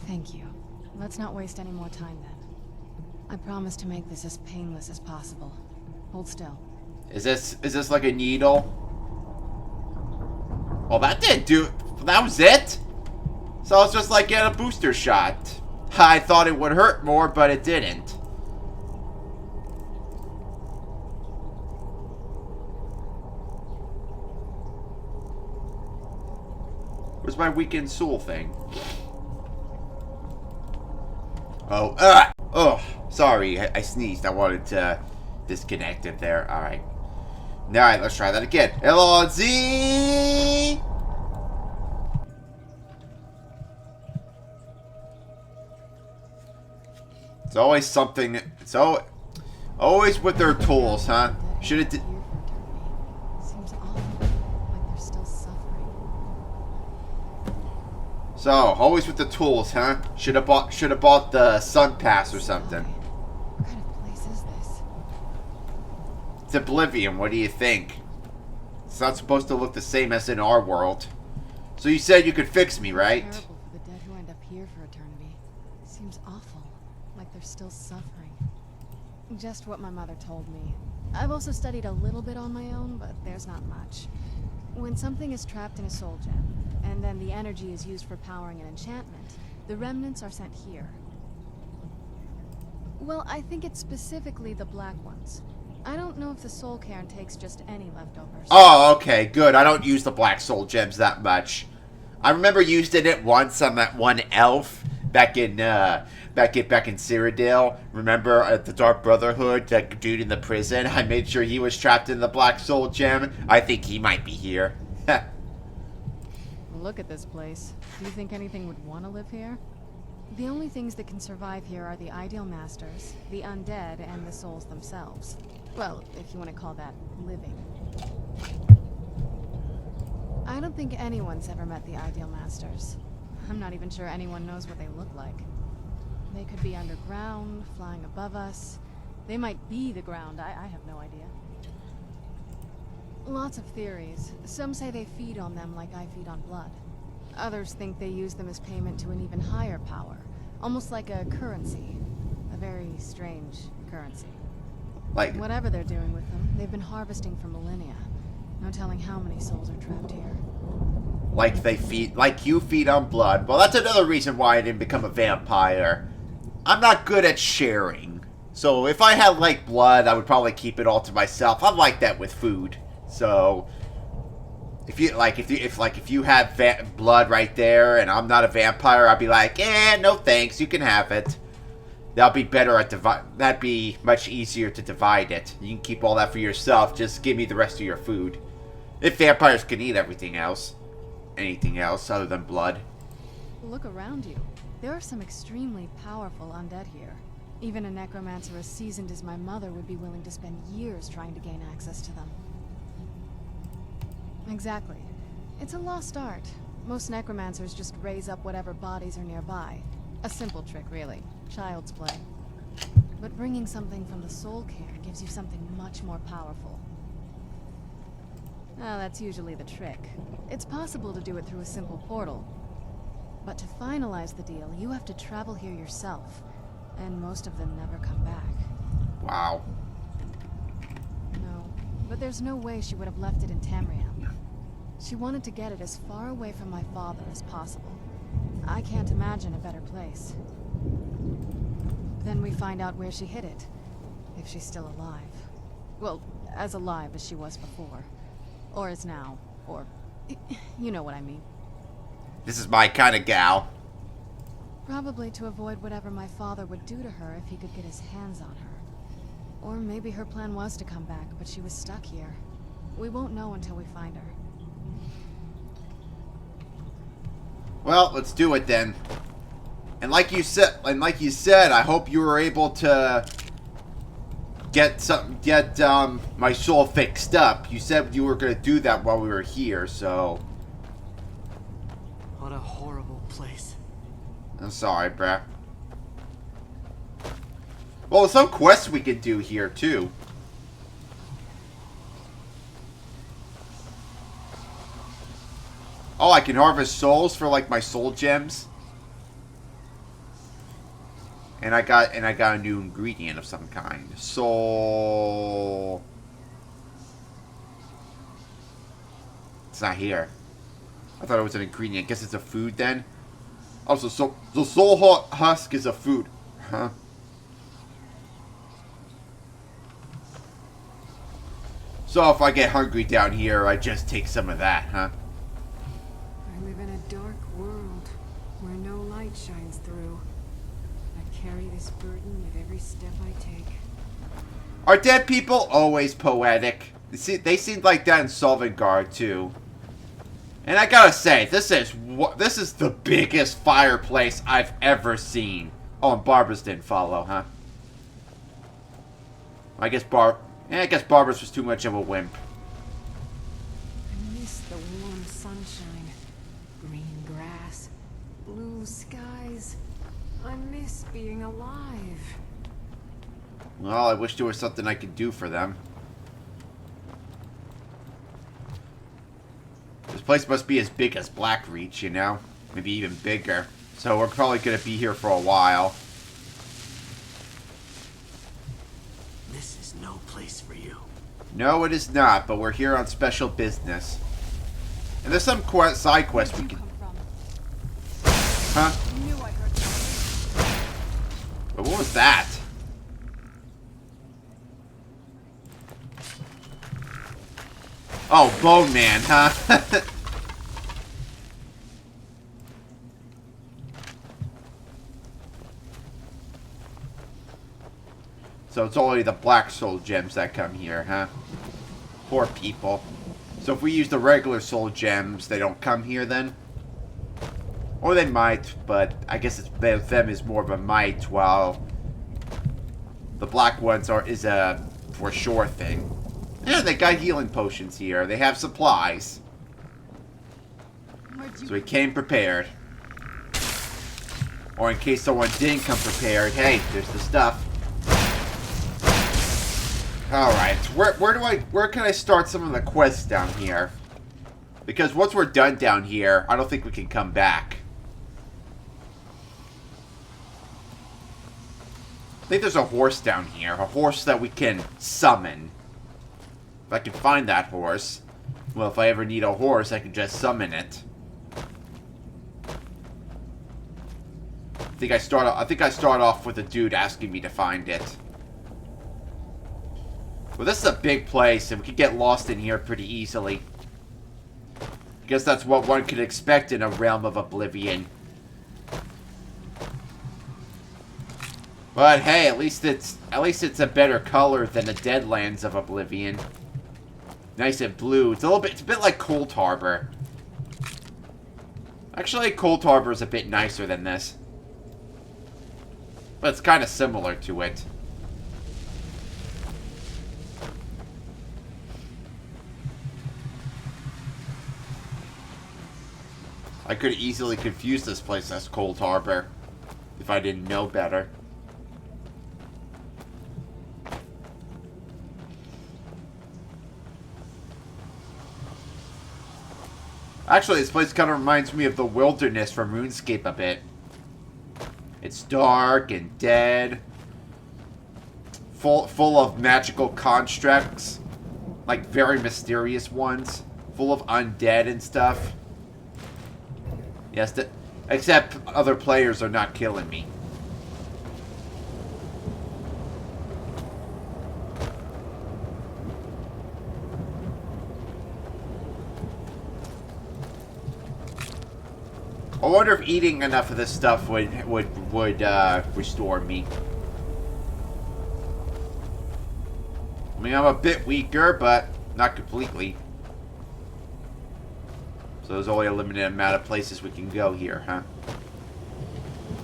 Thank you. Let's not waste any more time then. I promise to make this as painless as possible. Hold still. Is this like a needle? Well, that didn't do... That was it? So it's just like getting a booster shot. I thought it would hurt more, but it didn't. Where's my weekend soul thing? Oh, oh, sorry, I sneezed. I wanted to disconnect it there. Alright. Alright, let's try that again. LRZ! It's always something. It's always with their tools, huh? Should it? Seems awful, like they're still suffering. So always with the tools, huh? Should have bought the Sun Pass or something. What kind of It's Oblivion. What do you think? It's not supposed to look the same as in our world. So you said you could fix me, right? It's terrible for the dead who end up here for eternity. It seems awful, like they're still suffering. Just what my mother told me. I've also studied a little bit on my own, but there's not much. When something is trapped in a soul gem, and then the energy is used for powering an enchantment, the remnants are sent here. Well, I think it's specifically the black ones. I don't know if the soul cairn takes just any leftovers. Oh, okay, good. I don't use the black soul gems that much. I remember using it once on that one elf back in Cyrodiil. Remember at the Dark Brotherhood, that dude in the prison? I made sure he was trapped in the black soul gem. I think he might be here. Look at this place. Do you think anything would want to live here? The only things that can survive here are the ideal masters, the undead, and the souls themselves. Well, if you want to call that living. I don't think anyone's ever met the ideal masters. I'm not even sure anyone knows what they look like. They could be underground, flying above us. They might be the ground, I have no idea. Lots of theories. Some say they feed on them like I feed on blood. Others think they use them as payment to an even higher power. Almost like a currency. A very strange currency. Like, Whatever they're doing with them, they've been harvesting for millennia. No telling how many souls are trapped here. like you feed on blood. Well, that's another reason why I didn't become a vampire. I'm not good at sharing. So if I had like blood, I would probably keep it all to myself. I'm like that with food. So if you have blood right there and I'm not a vampire, I'd be like, no thanks, you can have it. That'll be better at that'd be much easier to divide it. You can keep all that for yourself. Just give me the rest of your food. If vampires can eat everything else, anything else other than blood. Look around you. There are some extremely powerful undead here. Even a necromancer as seasoned as my mother would be willing to spend years trying to gain access to them. Exactly. It's a lost art. Most necromancers just raise up whatever bodies are nearby. A simple trick, really. Child's play. But bringing something from the soul cairn gives you something much more powerful. Well, that's usually the trick. It's possible to do it through a simple portal. But to finalize the deal, you have to travel here yourself. And most of them never come back. Wow. No, but there's no way she would have left it in Tamriel. She wanted to get it as far away from my father as possible. I can't imagine a better place. Then we find out where she hid it. If she's still alive. Well, as alive as she was before. Or is now. Or... you know what I mean. This is my kind of gal. Probably to avoid whatever my father would do to her if he could get his hands on her. Or maybe her plan was to come back, but she was stuck here. We won't know until we find her. Well, let's do it then. And like you said, I hope you were able to get my soul fixed up. You said you were going to do that while we were here, so. What a horrible place. I'm sorry, bruh. Well, some quests we could do here too. Oh, I can harvest souls for like my soul gems. And I got a new ingredient of some kind. Soul. It's not here. I thought it was an ingredient. I guess it's a food then. Oh, so the soul husk is a food. Huh? So if I get hungry down here, I just take some of that, huh? I live in a dark world where no light shines through. I carry this burden with every step I take. Are dead people always poetic? They seemed like that in Sovngarde too. And I gotta say, this is the biggest fireplace I've ever seen. Oh, and Barbara's didn't follow, huh? I guess Barbara's was too much of a wimp. I miss the warm sunshine, green grass, blue skies. I miss being alive. Well, I wish there was something I could do for them. This place must be as big as Blackreach, you know? Maybe even bigger. So we're probably going to be here for a while. This is no place for you. No, it is not, but we're here on special business. And there's some side quests we can... Huh? Knew I heard something. But what was that? Oh, Bone Man, huh? So it's only the black soul gems that come here, huh? Poor people. So if we use the regular soul gems, they don't come here then? Or they might, but I guess it's them is more of a might, while the black ones is a for sure thing. Yeah, they got healing potions here. They have supplies. So we came prepared. Or in case someone didn't come prepared, hey, there's the stuff. Alright, where can I start some of the quests down here? Because once we're done down here, I don't think we can come back. I think there's a horse down here. A horse that we can summon. If I can find that horse. Well, if I ever need a horse, I can just summon it. I think I start off with a dude asking me to find it. Well, this is a big place, and we could get lost in here pretty easily. I guess that's what one could expect in a realm of oblivion. But hey, at least it's a better color than the Deadlands of Oblivion. Nice and blue. It's a bit like Cold Harbor. Actually, Cold Harbor is a bit nicer than this. But it's kind of similar to it. I could easily confuse this place as Cold Harbor if I didn't know better. Actually, this place kind of reminds me of the wilderness from RuneScape a bit. It's dark and dead. Full of magical constructs. Like, very mysterious ones. Full of undead and stuff. Yes, except other players are not killing me. I wonder if eating enough of this stuff would restore me. I mean, I'm a bit weaker, but not completely. So there's only a limited amount of places we can go here, huh?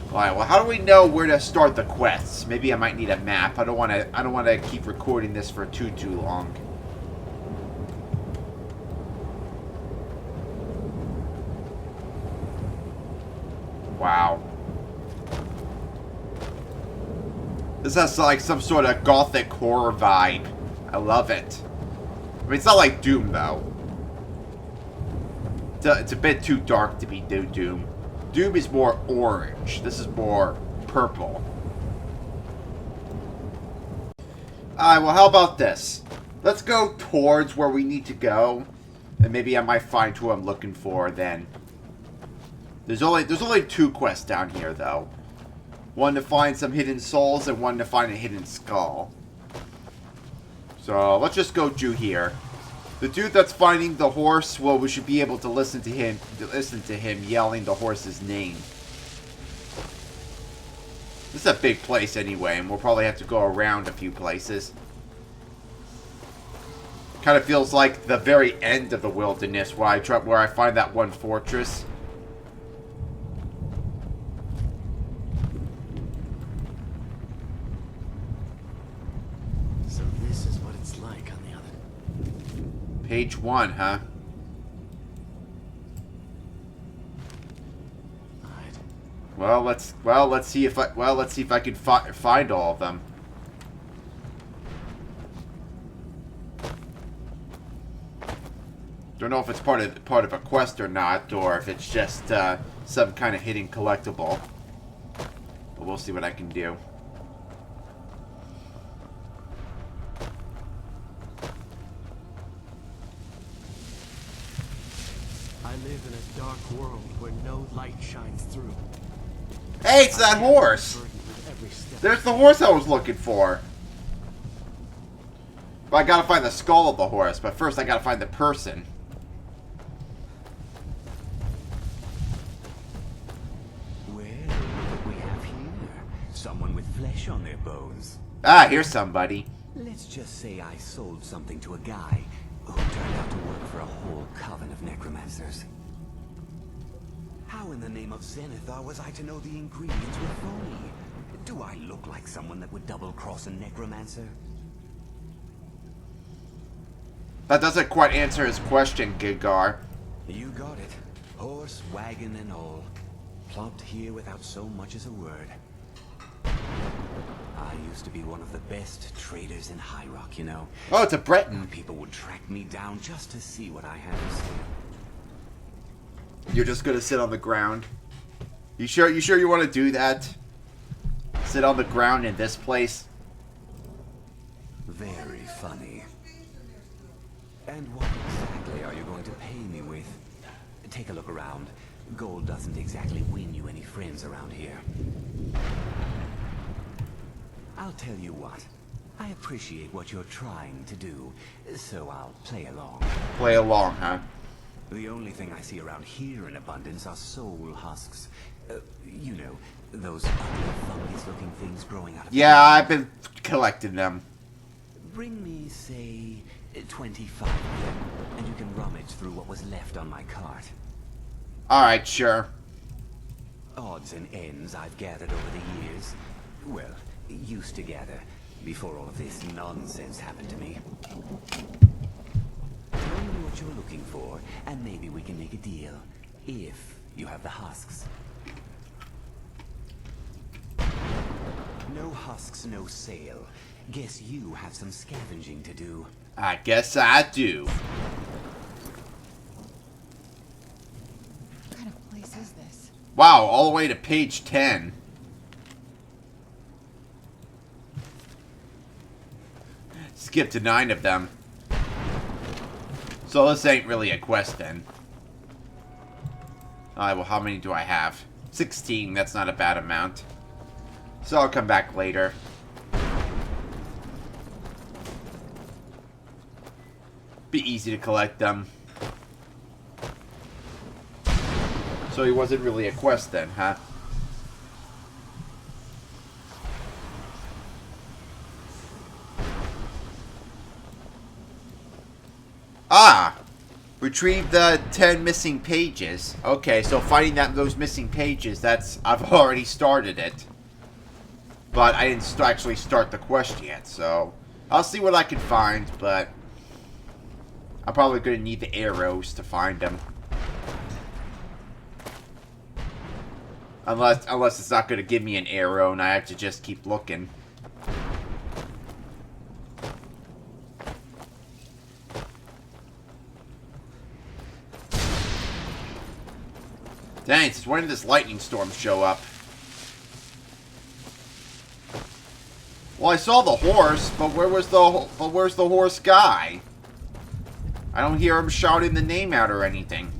Alright, well, how do we know where to start the quests? Maybe I might need a map. I don't want to keep recording this for too long. Wow. This has like some sort of gothic horror vibe. I love it. I mean, it's not like Doom, though. It's a bit too dark to be Doom. Doom is more orange. This is more purple. Alright, well, how about this? Let's go towards where we need to go. And maybe I might find who I'm looking for then. There's only 2 quests down here, though. One to find some hidden souls and one to find a hidden skull. So let's just go do here. The dude that's finding the horse, well, we should be able to listen to him yelling the horse's name. This is a big place anyway, and we'll probably have to go around a few places. Kind of feels like the very end of the wilderness where I find that one fortress. So this is what it's like on the other. Page 1, huh? Well, let's see if I can find all of them. don't know if it's part of a quest or not, or if it's just some kind of hidden collectible. But we'll see what I can do. I live in a dark world where no light shines through. Hey, it's that horse! Burdened with every step. There's the horse I was looking for. But I gotta find the skull of the horse, but first I gotta find the person. Well, look what we have here. Someone with flesh on their bones. Ah, here's somebody. Let's just say I sold something to a guy who turned out to work for a whole coven of necromancers. How in the name of Zenithar was I to know the ingredients were phony? Do I look like someone that would double-cross a necromancer? That doesn't quite answer his question, Gigar. You got it. Horse, wagon, and all. Plopped here without so much as a word. I used to be one of the best traders in High Rock, you know. Oh, it's a Breton. People would track me down just to see what I had to say. You're just gonna sit on the ground. You sure you want to do that? Sit on the ground in this place? Very funny. And what exactly are you going to pay me with? Take a look around. Gold doesn't exactly win you any friends around here. I'll tell you what. I appreciate what you're trying to do, so I'll play along. Play along, huh? The only thing I see around here in abundance are soul husks. You know, those ugly fungus-looking things growing out of... Yeah, I've been collecting them. Bring me, say, 25 of them, and you can rummage through what was left on my cart. Alright, sure. Odds and ends I've gathered over the years. Well, used to gather, before all of this nonsense happened to me. Tell me what you're looking for, and maybe we can make a deal. If you have the husks. No husks, no sale. Guess you have some scavenging to do. I guess I do. What kind of place is this? Wow, all the way to page 10. Skip to 9 of them. So this ain't really a quest then. Alright, well, how many do I have? 16, that's not a bad amount. So I'll come back later. Be easy to collect them. So he wasn't really a quest then, huh? Ah! Retrieve the 10 missing pages. Okay, so finding those missing pages, I've already started it. But I didn't actually start the quest yet, so... I'll see what I can find, but... I'm probably going to need the arrows to find them. Unless it's not going to give me an arrow and I have to just keep looking. Dang, since when did this lightning storm show up? Well, I saw the horse, but where's the horse guy? I don't hear him shouting the name out or anything.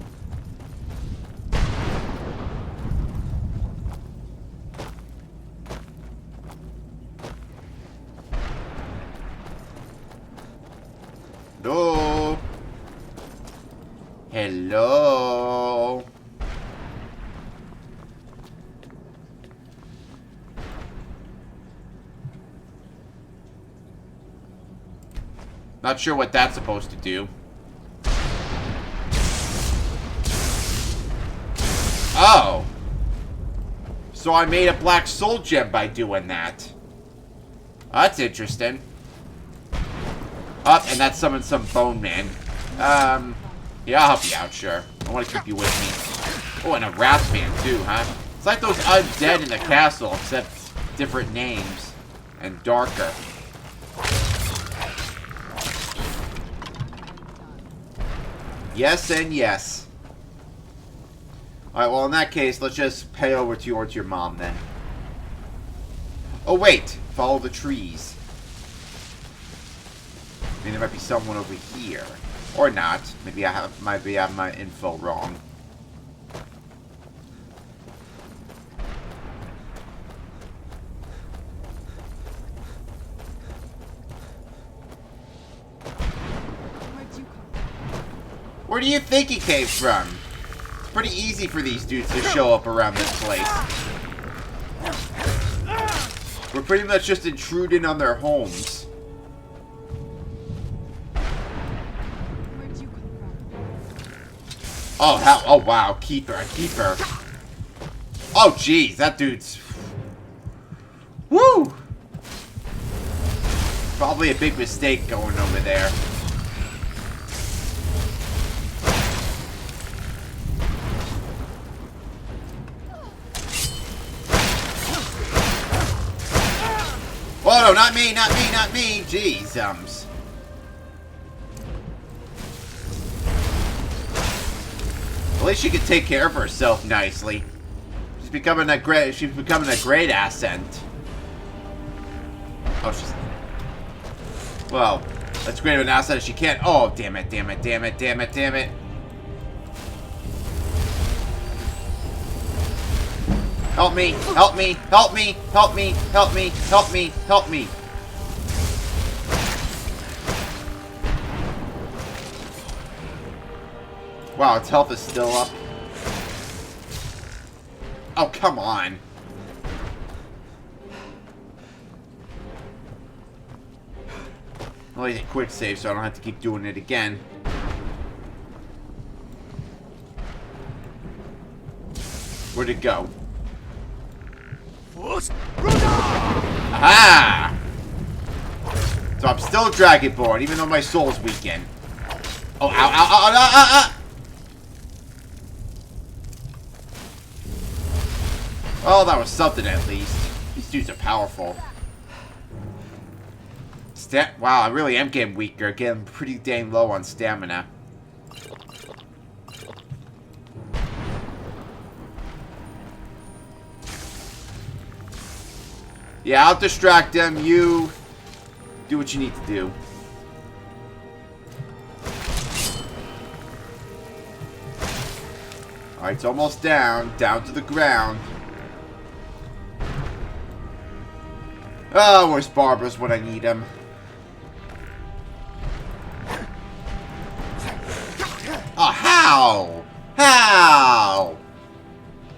Hello? Hello? Not sure what that's supposed to do. Oh. So I made a black soul gem by doing that. That's interesting. Oh, and that summoned some bone man. Yeah, I'll help you out, sure. I want to keep you with me. Oh, and a rat man too, huh? It's like those undead in the castle, except different names. And darker. Yes and yes. Alright, well, in that case, let's just pay over towards your mom, then. Oh, wait! Follow the trees. I mean, there might be someone over here. Or not. Maybe I have my info wrong. Where do you think he came from? It's pretty easy for these dudes to show up around this place. We're pretty much just intruding on their homes. Where'd you come from? Oh, how? Oh, wow. Keeper. Keeper. Oh, jeez. That dude's... Woo! Probably a big mistake going over there. Oh, no, not me, not me, not me. Jeez, At least she can take care of herself nicely. She's becoming a great asset. Oh, she's... Well, that's great of an asset as she can. Oh, damn it, damn it, damn it, damn it, damn it. Help me, help me, help me, help me, help me, help me, help me. Wow, its health is still up. Oh, come on. I'll hit quick save so I don't have to keep doing it again. Where'd it go? Aha! So I'm still Dragonborn, even though my soul's weakened. Oh, ow, ow, ow, ow, ow, ow, ow! Well, that was something at least. These dudes are powerful. Wow, I really am getting weaker. Getting pretty dang low on stamina. Yeah, I'll distract them. You do what you need to do. Alright, it's almost down. Down to the ground. Oh, where's Barbara's when I need him? Oh, how? How?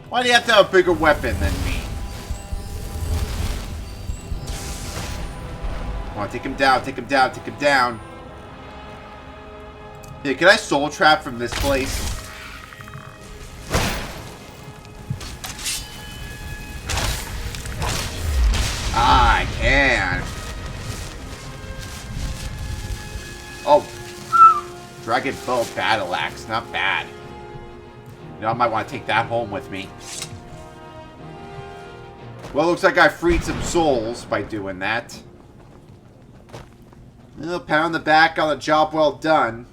Why do you have to have a bigger weapon than me? Come on, take him down, take him down, take him down. Yeah, can I soul trap from this place? Ah, I can. Oh. Dragon Bow Battle Axe. Not bad. You know, I might want to take that home with me. Well, looks like I freed some souls by doing that. Well, pat on the back on a job well done.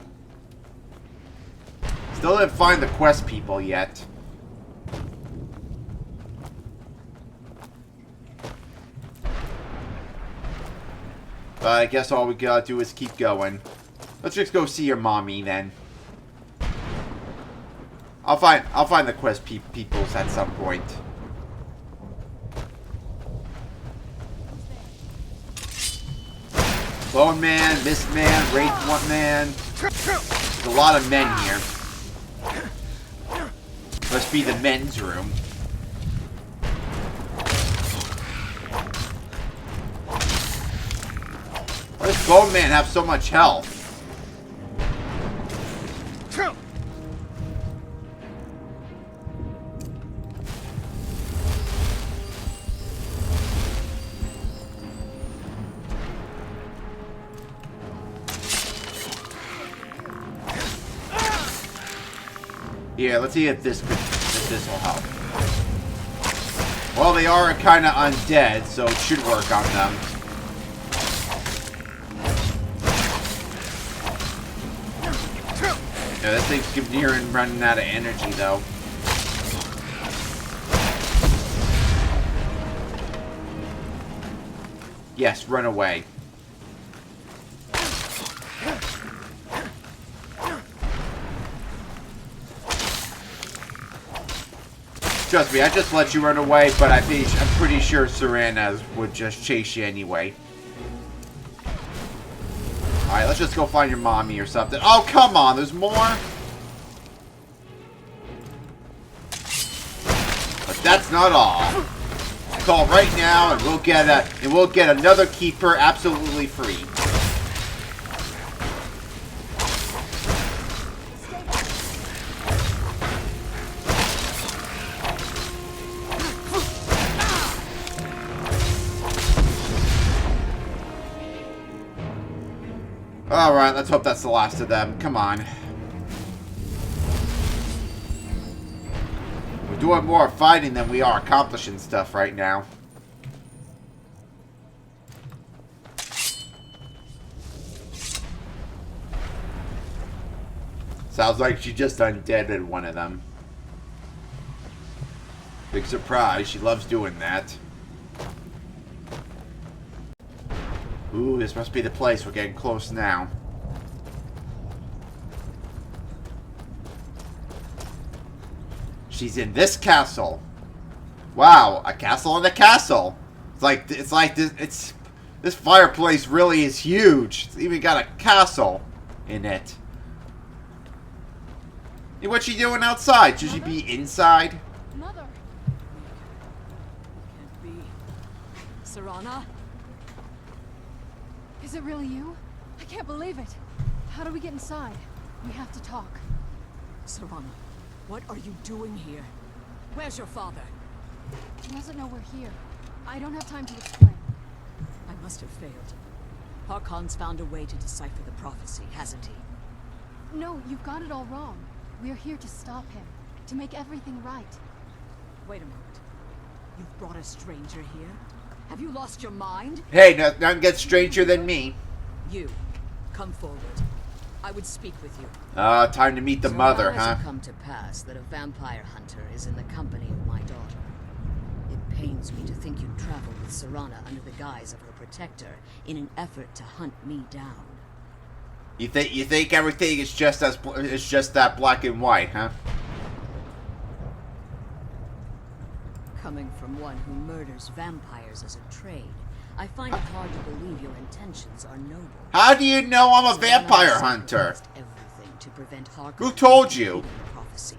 Still didn't find the quest people yet. But I guess all we gotta do is keep going. Let's just go see your mommy then. I'll find the quest peoples at some point. Bone Man, Mist Man, Wraith Man. There's a lot of men here. Must be the men's room. Why does Bone Man have so much health? Yeah, let's see if this will help. Well, they are kind of undead, so it should work on them. Yeah, this thing's nearing running out of energy, though. Yes, run away. Trust me, I just let you run away, but I'm pretty sure Serana would just chase you anyway. Alright, let's just go find your mommy or something. Oh, come on, there's more? But that's not all. Call right now and we'll get another keeper absolutely free. Alright, let's hope that's the last of them. Come on. We're doing more fighting than we are accomplishing stuff right now. Sounds like she just undeaded one of them. Big surprise. She loves doing that. Ooh, this must be the place. We're getting close now. She's in this castle. Wow, a castle in a castle. It's like this fireplace really is huge. It's even got a castle in it. Hey, what's she doing outside? Should she be inside? Mother. Can't be. Serana? Is it really you? I can't believe it. How do we get inside? We have to talk. Serana, what are you doing here? Where's your father? He doesn't know we're here. I don't have time to explain. I must have failed. Harkon's found a way to decipher the prophecy, hasn't he? No, you've got it all wrong. We're here to stop him. To make everything right. Wait a moment. You've brought a stranger here? Have you lost your mind? Hey, nothing gets stranger than me. You, come forward. I would speak with you. Time to meet the mother, Has huh? it come to pass that a vampire hunter is in the company of my daughter? It pains me to think you traveled with Serana under the guise of her protector in an effort to hunt me down. You think everything is just that black and white, huh? Coming from one who murders vampires as a trade, I find it hard to believe your intentions are noble. How do you know I'm a Serana vampire hunter? sacrificed everything to prevent Harkon Who told from you? completing the prophecy.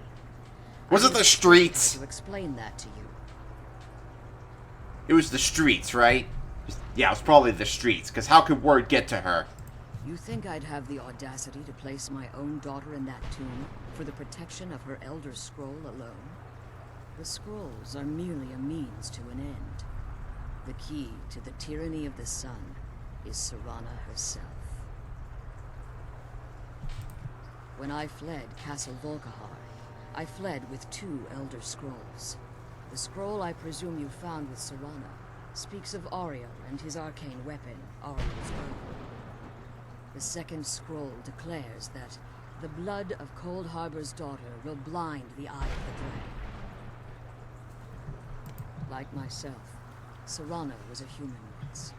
Was it the streets? To explain that to you. It was the streets, right? Yeah, it was probably the streets, because how could word get to her? You think I'd have the audacity to place my own daughter in that tomb for the protection of her Elder Scroll alone? The scrolls are merely a means to an end. The key to the tyranny of the sun is Serana herself. When I fled Castle Volkihar, I fled with 2 Elder Scrolls. The scroll I presume you found with Serana speaks of Ariel and his arcane weapon, Ariel's bow. The second scroll declares that the blood of Cold Harbor's daughter will blind the eye of the dragon. Like myself, Serana was a human once.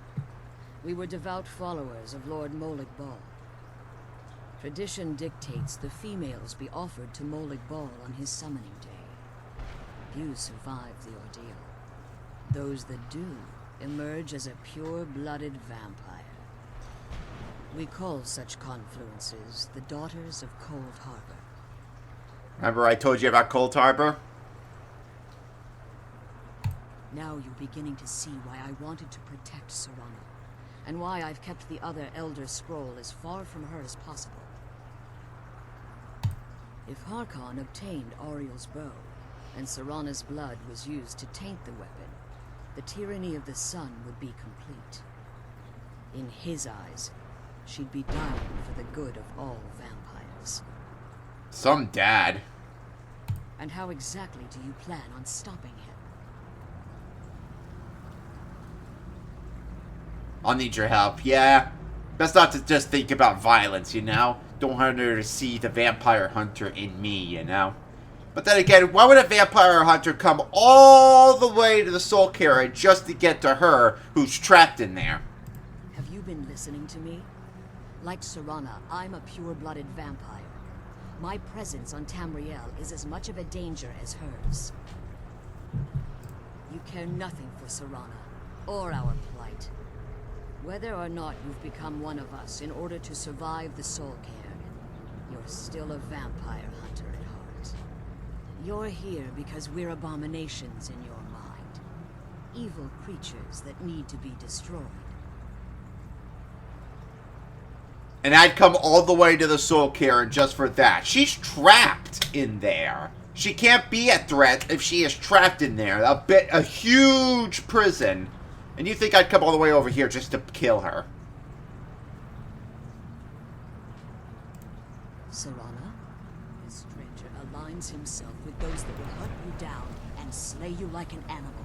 We were devout followers of Lord Molig Bal. Tradition dictates the females be offered to Molig Bal on his summoning day. Few survive the ordeal. Those that do emerge as a pure-blooded vampire. We call such confluences the Daughters of Cold Harbor. Remember I told you about Cold Harbor? Now you're beginning to see why I wanted to protect Serana, and why I've kept the other Elder Scroll as far from her as possible. If Harkon obtained Ariel's bow, and Serana's blood was used to taint the weapon, the tyranny of the sun would be complete. In his eyes, she'd be dying for the good of all vampires. Some dad. And how exactly do you plan on stopping him? I'll need your help. Yeah. Best not to just think about violence, you know? don't want her to see the vampire hunter in me, you know? But then again, why would a vampire hunter come all the way to the Soul Carin just to get to her, who's trapped in there? Have you been listening to me? Like Serana, I'm a pure-blooded vampire. My presence on Tamriel is as much of a danger as hers. You care nothing for Serana, or our plight. Whether or not you've become one of us in order to survive the Soul Cairn, you're still a vampire hunter at heart. You're here because we're abominations in your mind. Evil creatures that need to be destroyed. And I'd come all the way to the Soul Carin just for that. She's trapped in there. She can't be a threat if she is trapped in there. A huge prison. And you think I'd come all the way over here just to kill her? Serana, this stranger aligns himself with those that will hunt you down and slay you like an animal.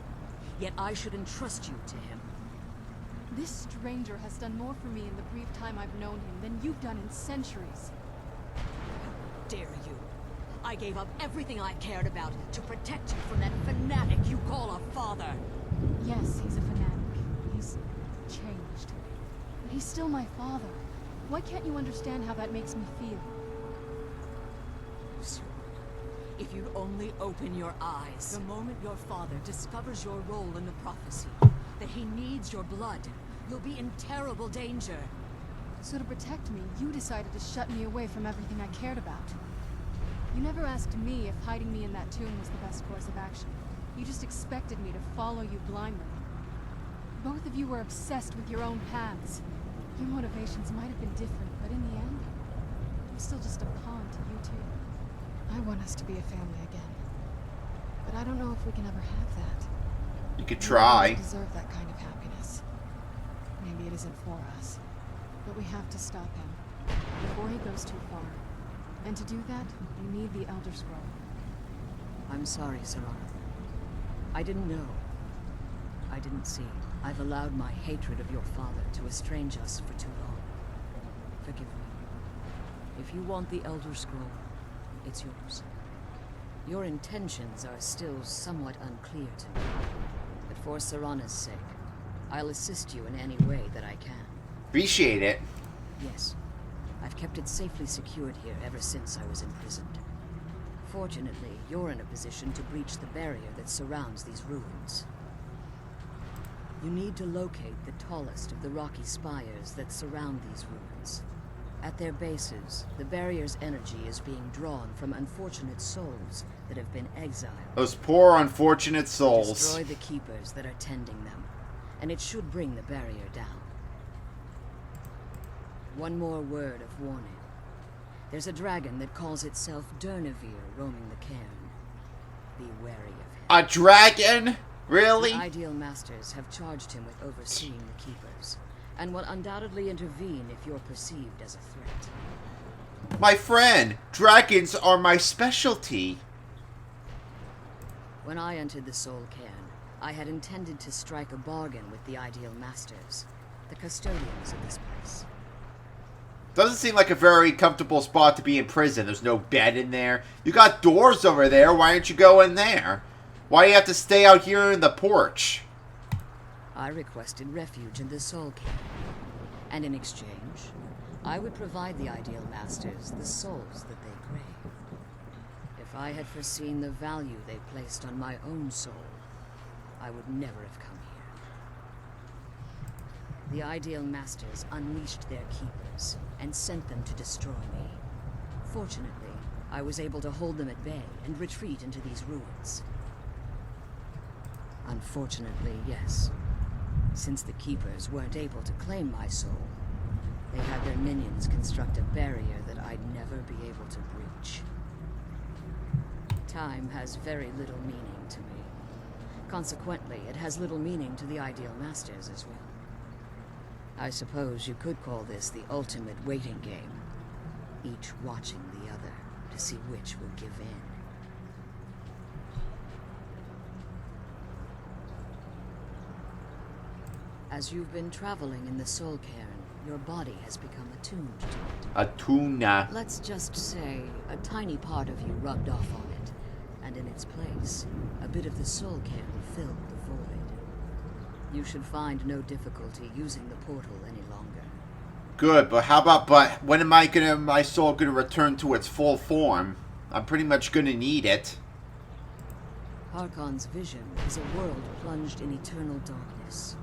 Yet I should entrust you to him. This stranger has done more for me in the brief time I've known him than you've done in centuries. How dare you? I gave up everything I cared about to protect you from that fanatic you call a father. Yes, he's a fanatic. He's changed. But he's still my father. Why can't you understand how that makes me feel? If you'd only open your eyes. The moment your father discovers your role in the prophecy, that he needs your blood, you'll be in terrible danger. So to protect me, you decided to shut me away from everything I cared about. You never asked me if hiding me in that tomb was the best course of action. You just expected me to follow you blindly. Both of you were obsessed with your own paths. Your motivations might have been different, but in the end, I'm still just a pawn to you two. I want us to be a family again. But I don't know if we can ever have that. You could Maybe try. we deserve that kind of happiness. Maybe it isn't for us. But we have to stop him before he goes too far. And to do that, we need the Elder Scroll. I'm sorry, Serana. I didn't know. I didn't see. I've allowed my hatred of your father to estrange us for too long. Forgive me. If you want the Elder Scroll, it's yours. Your intentions are still somewhat unclear to me. But for Serana's sake, I'll assist you in any way that I can. Appreciate it. Yes. I've kept it safely secured here ever since I was imprisoned. Fortunately, you're in a position to breach the barrier that surrounds these ruins. You need to locate the tallest of the rocky spires that surround these ruins. At their bases, the barrier's energy is being drawn from unfortunate souls that have been exiled. Those poor, unfortunate souls. Destroy the keepers that are tending them, and it should bring the barrier down. One more word of warning. There's a dragon that calls itself Durnevere roaming the cairn. Be wary of him. A dragon? Really? The Ideal Masters have charged him with overseeing the keepers, and will undoubtedly intervene if you're perceived as a threat. My friend, dragons are my specialty. When I entered the Soul Cairn, I had intended to strike a bargain with the Ideal Masters, the custodians of this place. Doesn't seem like a very comfortable spot to be in prison. There's no bed in there. You got doors over there. Why don't you go in there? Why do you have to stay out here in the porch? I requested refuge in the Soul Cairn, and in exchange, I would provide the Ideal Masters the souls that they crave. If I had foreseen the value they placed on my own soul, I would never have come here. The Ideal Masters unleashed their keepers and sent them to destroy me. Fortunately, I was able to hold them at bay and retreat into these ruins. Unfortunately, yes. Since the Keepers weren't able to claim my soul, they had their minions construct a barrier that I'd never be able to breach. Time has very little meaning to me. Consequently, it has little meaning to the Ideal Masters as well. I suppose you could call this the ultimate waiting game, each watching the other to see which will give in. As you've been traveling in the Soul Cairn, your body has become attuned to it. A tuna. Let's just say a tiny part of you rubbed off on it, and in its place, a bit of the soul cairn filled the void. You should find no difficulty using the portal any longer. Good, but when am my soul gonna return to its full form? I'm pretty much gonna need it. Harkon's vision is a world plunged in eternal darkness,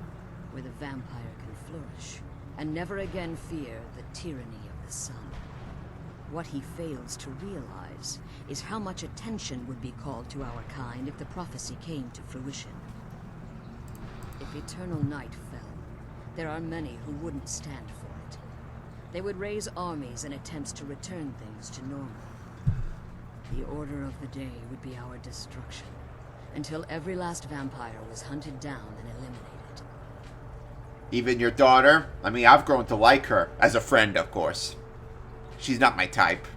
where the vampire can flourish, and never again fear the tyranny of the sun. What he fails to realize is how much attention would be called to our kind if the prophecy came to fruition. If eternal night fell, there are many who wouldn't stand for it. They would raise armies in attempts to return things to normal. The order of the day would be our destruction, until every last vampire was hunted down and eliminated. Even your daughter? I mean, I've grown to like her. As a friend, of course. She's not my type.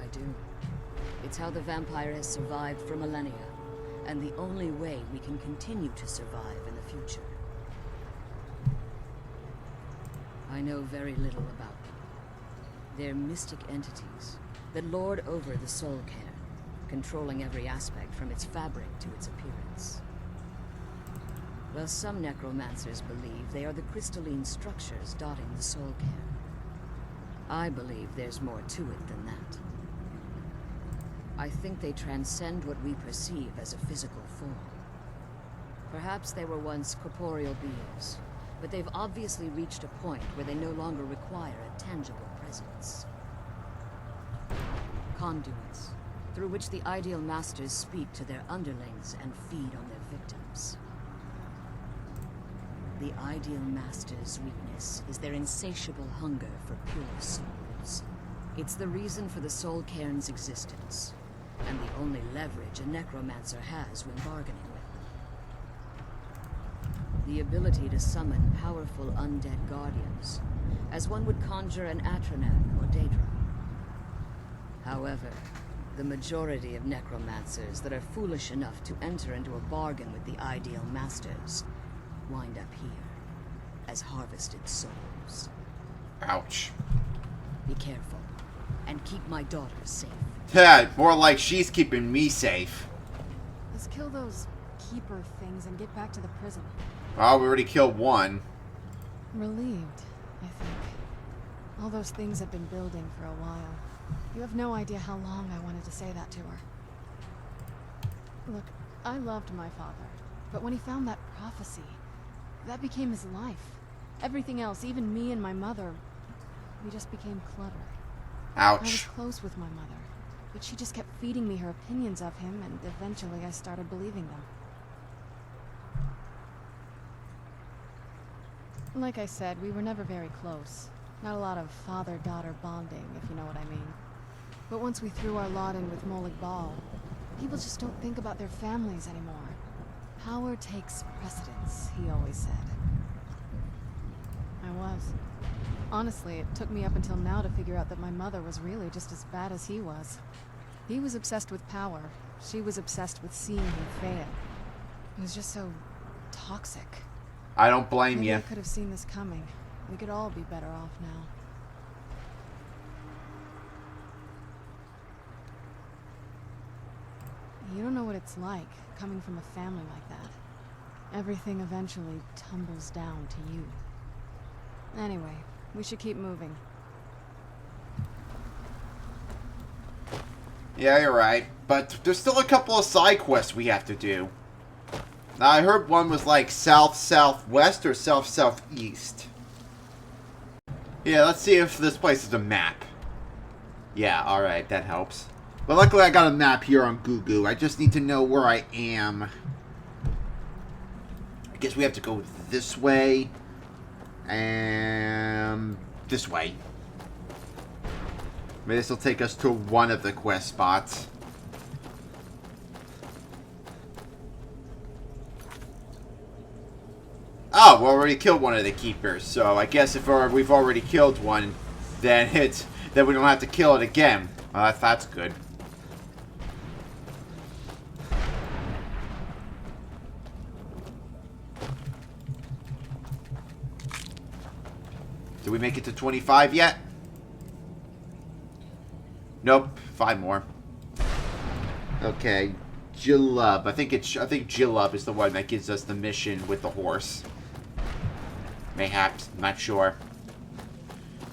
I do. It's how the vampire has survived for millennia, and the only way we can continue to survive in the future. I know very little about them. They're mystic entities that lord over the soul cairn, controlling every aspect from its fabric to its appearance. While some necromancers believe they are the crystalline structures dotting the soul cairn, I believe there's more to it than that. I think they transcend what we perceive as a physical form. Perhaps they were once corporeal beings, but they've obviously reached a point where they no longer require a tangible presence. Conduits, through which the Ideal Masters speak to their underlings and feed on their victims. The Ideal Masters' weakness is their insatiable hunger for pure souls. It's the reason for the soul cairn's existence, and the only leverage a necromancer has when bargaining with them. The ability to summon powerful undead guardians, as one would conjure an Atronak or Daedra. However, the majority of necromancers that are foolish enough to enter into a bargain with the Ideal Masters wind up here as harvested souls. Ouch. Be careful, and keep my daughter safe. Yeah, more like she's keeping me safe. Let's kill those keeper things and get back to the prison. Oh, we already killed one. I'm relieved, I think. All those things have been building for a while. You have no idea how long I wanted to say that to her. Look, I loved my father, but when he found that prophecy, that became his life. Everything else, even me and my mother, we just became clutter. I was Ouch. close with my mother, but she just kept feeding me her opinions of him, and eventually I started believing them. Like I said, we were never very close. Not a lot of father-daughter bonding, if you know what I mean. But once we threw our lot in with Molig Bal, people just don't think about their families anymore. Power takes precedence, he always said. I was. Honestly, it took me up until now to figure out that my mother was really just as bad as he was. He was obsessed with power. She was obsessed with seeing him fail. It was just so toxic. I don't blame Maybe you. I could have seen this coming. We could all be better off now. You don't know what it's like, coming from a family like that. Everything eventually tumbles down to you. Anyway, we should keep moving. Yeah, you're right. But there's still a couple of side quests we have to do. Now, I heard one was like south-southwest or south-southeast. Yeah, let's see if this place is a map. Yeah, alright, that helps. But luckily I got a map here on Gugu. I just need to know where I am. I guess we have to go this way. And this way. Maybe this will take us to one of the quest spots. Oh, we already killed one of the keepers, so I guess if we've already killed one, then we don't have to kill it again. Well, that's good. Did we make it to 25 yet? Nope. 5 more. Okay. Jillub. I think Jillub is the one that gives us the mission with the horse. Mayhaps. Not sure.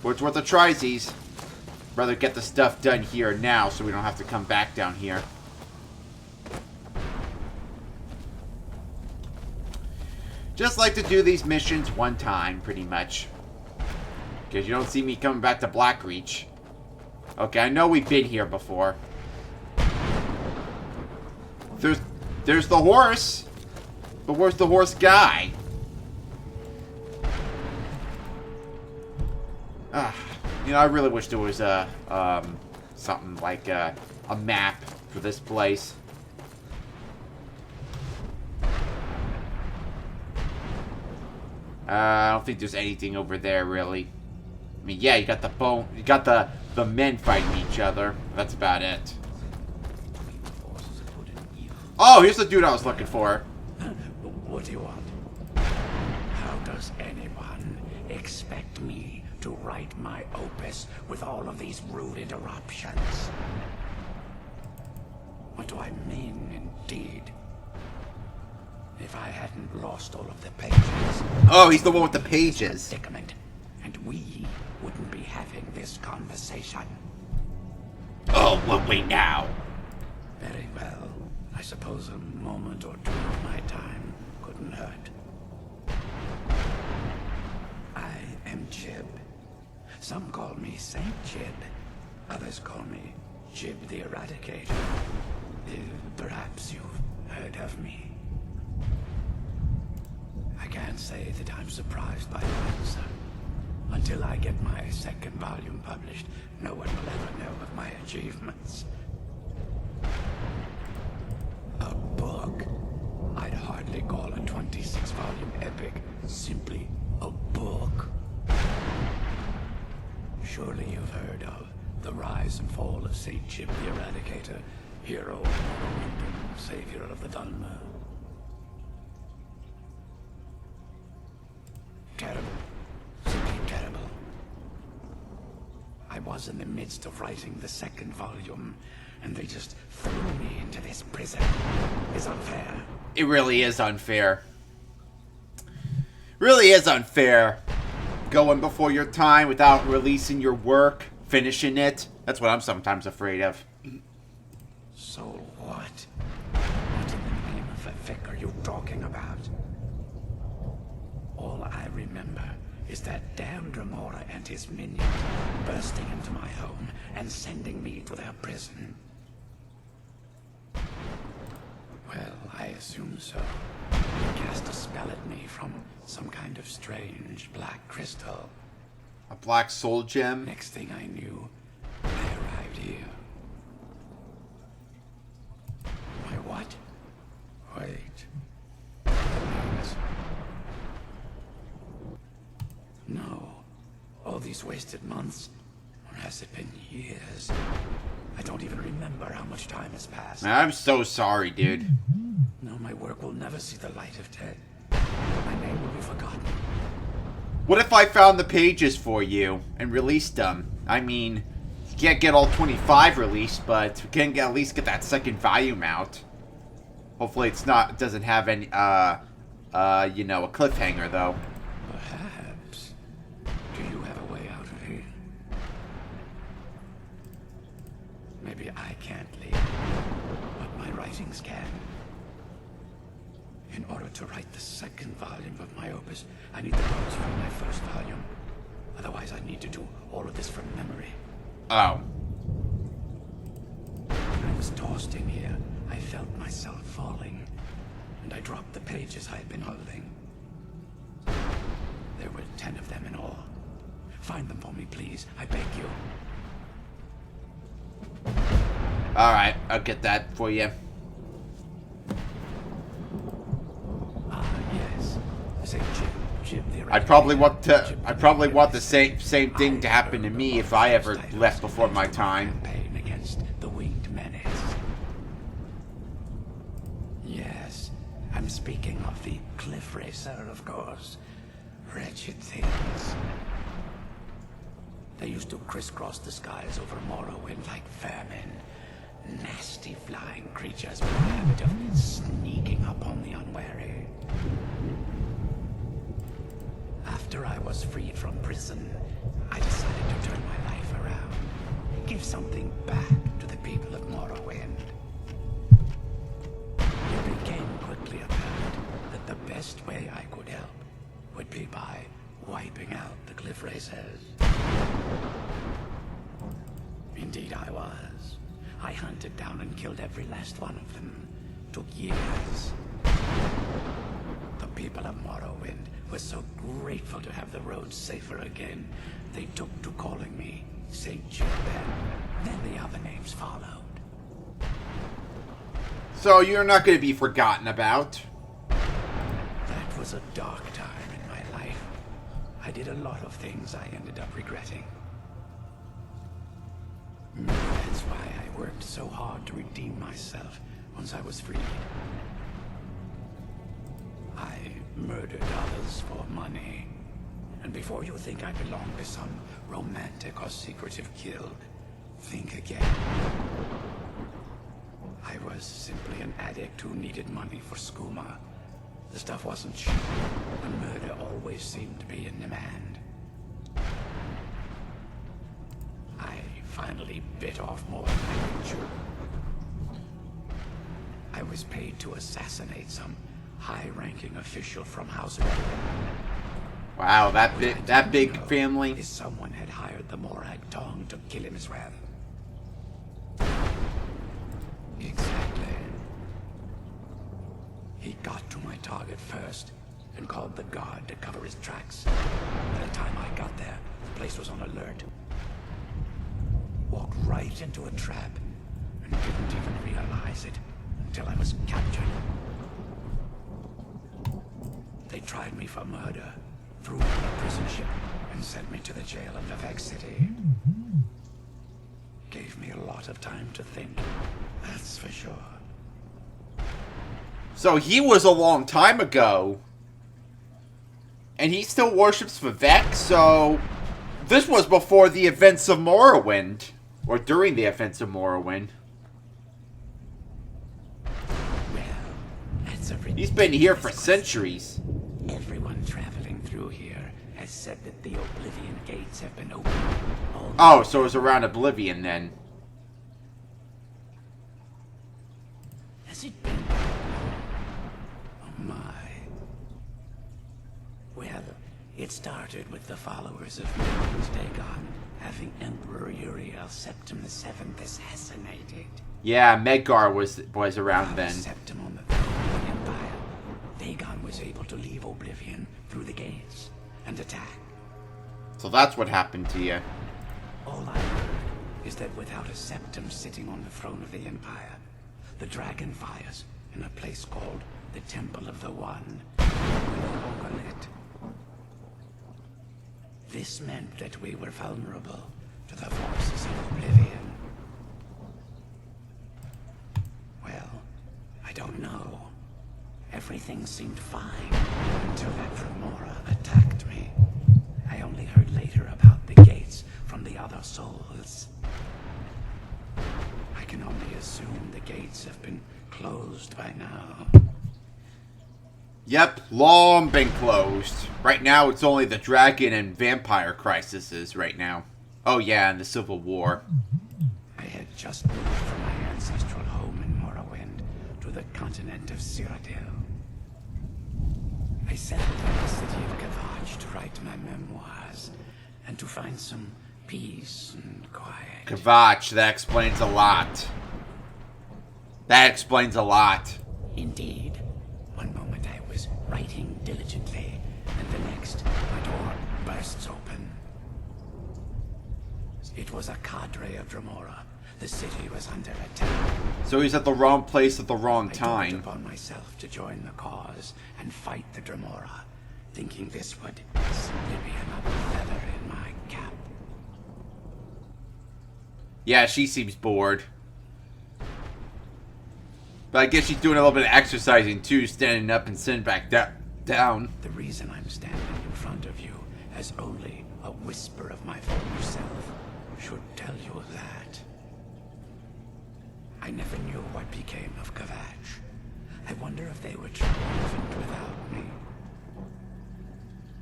But it's worth a try, Z's. Rather get the stuff done here now so we don't have to come back down here. Just like to do these missions one time, pretty much. Because you don't see me coming back to Blackreach. Okay, I know we've been here before. There's the horse. But where's the horse guy? You know, I really wish there was a, something like a map for this place. I don't think there's anything over there, really. I mean, yeah, you got the bone, you got the men fighting each other. That's about it. Oh, here's the dude I was looking for. What do you want? How does anyone expect me to write my opus with all of these rude interruptions? What do I mean, indeed? If I hadn't lost all of the pages... Oh, he's the one with the pages. Predicament, and we wouldn't be having this conversation. Oh, would we now? Very well. I suppose a moment or two of my time couldn't hurt. I am Jib. Some call me Saint Jib. Others call me Jib the Eradicator. Perhaps you've heard of me. I can't say that I'm surprised by your answer. Until I get my second volume published, no one will ever know of my achievements. A book? I'd hardly call a 26-volume epic simply a book. Surely you've heard of the rise and fall of Saint Jib the Eradicator, hero of Morrowind, savior of the Dhalma. Terrible. Simply terrible. I was in the midst of writing the second volume, and they just threw me into this prison. It's unfair. It really is unfair. Really is unfair. Going before your time without releasing your work, finishing it. That's what I'm sometimes afraid of. So what? What in the name of the Vic are you talking about? All I remember is that damned Remora and his minions bursting into my home and sending me to their prison. Well, I assume so. They cast a spell at me from some kind of strange black crystal. A black soul gem? Next thing I knew, I arrived here. My what? Wait. No. All these wasted months? Or has it been years? I don't even remember how much time has passed. I'm so sorry, dude. No, my work will never see the light of day. My name will be forgotten. What if I found the pages for you and released them? I mean, you can't get all 25 released, but we can at least get that second volume out. Hopefully it doesn't have any, you know, a cliffhanger, though. Perhaps. Do you have a way out of here? Maybe I can't leave, but my writings can. In order to write the second volume of my opus, I need the notes from my first volume. Otherwise, I need to do all of this from memory. Oh. When I was tossed in here, I felt myself falling, and I dropped the pages I had been holding. There were 10 of them in all. Find them for me, please. I beg you. Alright, I'll get that for you. Ah, yes. Say Jib the I'd probably want the same thing to happen to me if I ever left before my time. Campaign against the winged menace. Yes, I'm speaking of the Cliff Racer, of course. Wretched things. They used to crisscross the skies over Morrowind like vermin. Nasty flying creatures with a habit of sneaking up on the unwary. After I was freed from prison, I decided to turn my life around. Give something back to the people of Morrowind. It became quickly apparent that the best way I could help would be by wiping out the cliff racers. Indeed I was. I hunted down and killed every last one of them. Took years. The people of Morrowind were so grateful to have the roads safer again, they took to calling me St. Chib. Then the other names followed. So you're not going to be forgotten about. That was a dark time in my life. I did a lot of things I ended up regretting. Maybe that's why I worked so hard to redeem myself once I was freed. I murdered others for money. And before you think I belong to some romantic or secretive kill, think again. I was simply an addict who needed money for skooma. The stuff wasn't cheap, and murder always seemed to be in demand. I finally bit off more than I could chew. I was paid to assassinate some high-ranking official from House Red. Wow, that big family. Is someone had hired the Morag Tong to kill him as well. Exactly. He got to my target first and called the guard to cover his tracks. By the time I got there, the place was on alert. Walked right into a trap and didn't even realize it until I was captured. They tried me for murder, threw me on a prison ship, and sent me to the jail in Vivek City. Gave me a lot of time to think, that's for sure. So he was a long time ago. And he still worships Vivek, so this was before the events of Morrowind. Or during the events of Morrowind. Well, that's a He's been here for centuries. Everyone traveling through here has said that the Oblivion gates have been opened. Oh, so it was around Oblivion then. Has it been? Oh my. Well, it started with the followers of Mons Dagon having Emperor Uriel Septim VII assassinated. Yeah, Medgar was around then. Septim on the throne of the Empire, Dagon was able to leave Oblivion through the gates and attack. So that's what happened to you. All I heard is that without a Septim sitting on the throne of the Empire, the dragon fires in a place called the Temple of the One were no longer lit. This meant that we were vulnerable to the forces of Oblivion. Well, I don't know. Everything seemed fine until that Remora attacked me. I only heard later about the gates from the other souls. I can only assume the gates have been closed by now. Yep, long been closed. Right now it's only the dragon and vampire crises right now. Oh yeah, and the Civil War. I had just moved from my ancestral home in Morrowind to the continent of Cyrodiil. I settled in the city of Kavach to write my memoirs and to find some peace and quiet. Kavach, that explains a lot. That explains a lot. Indeed. One moment I was writing diligently, and the next, my door bursts open. It was a cadre of Dremora. The city was under attack. So he's at the wrong place at the wrong I time. took it upon myself to join the cause and fight the Dremora, thinking this would simply be another feather in my cap. Yeah, she seems bored. But I guess she's doing a little bit of exercising too, standing up and sitting back down. The reason I'm standing in front of you has only A whisper of my former self should tell you that. I never knew what became of Kvatch. I wonder if they were triumphant without me.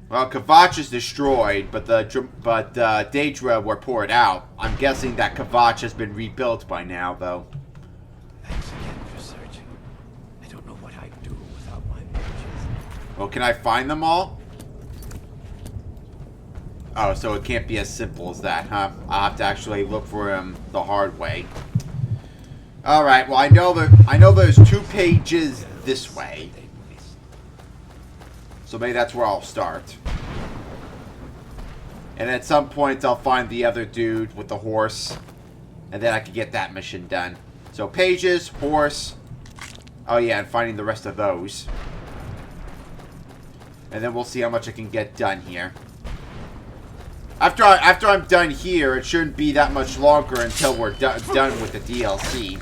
Well, Kvatch is destroyed, but the Daedra were poured out. I'm guessing that Kvatch has been rebuilt by now, though. Thanks again for searching. I don't know what I'd do without my pages. Well, can I find them all? Oh, so it can't be as simple as that, huh? I'll have to actually look for them the hard way. Alright, well, I know there's 2 pages this way. So maybe that's where I'll start. And at some point, I'll find the other dude with the horse. And then I can get that mission done. So pages, horse. Oh yeah, and finding the rest of those. And then we'll see how much I can get done here. After I'm done here, it shouldn't be that much longer until we're done with the DLC.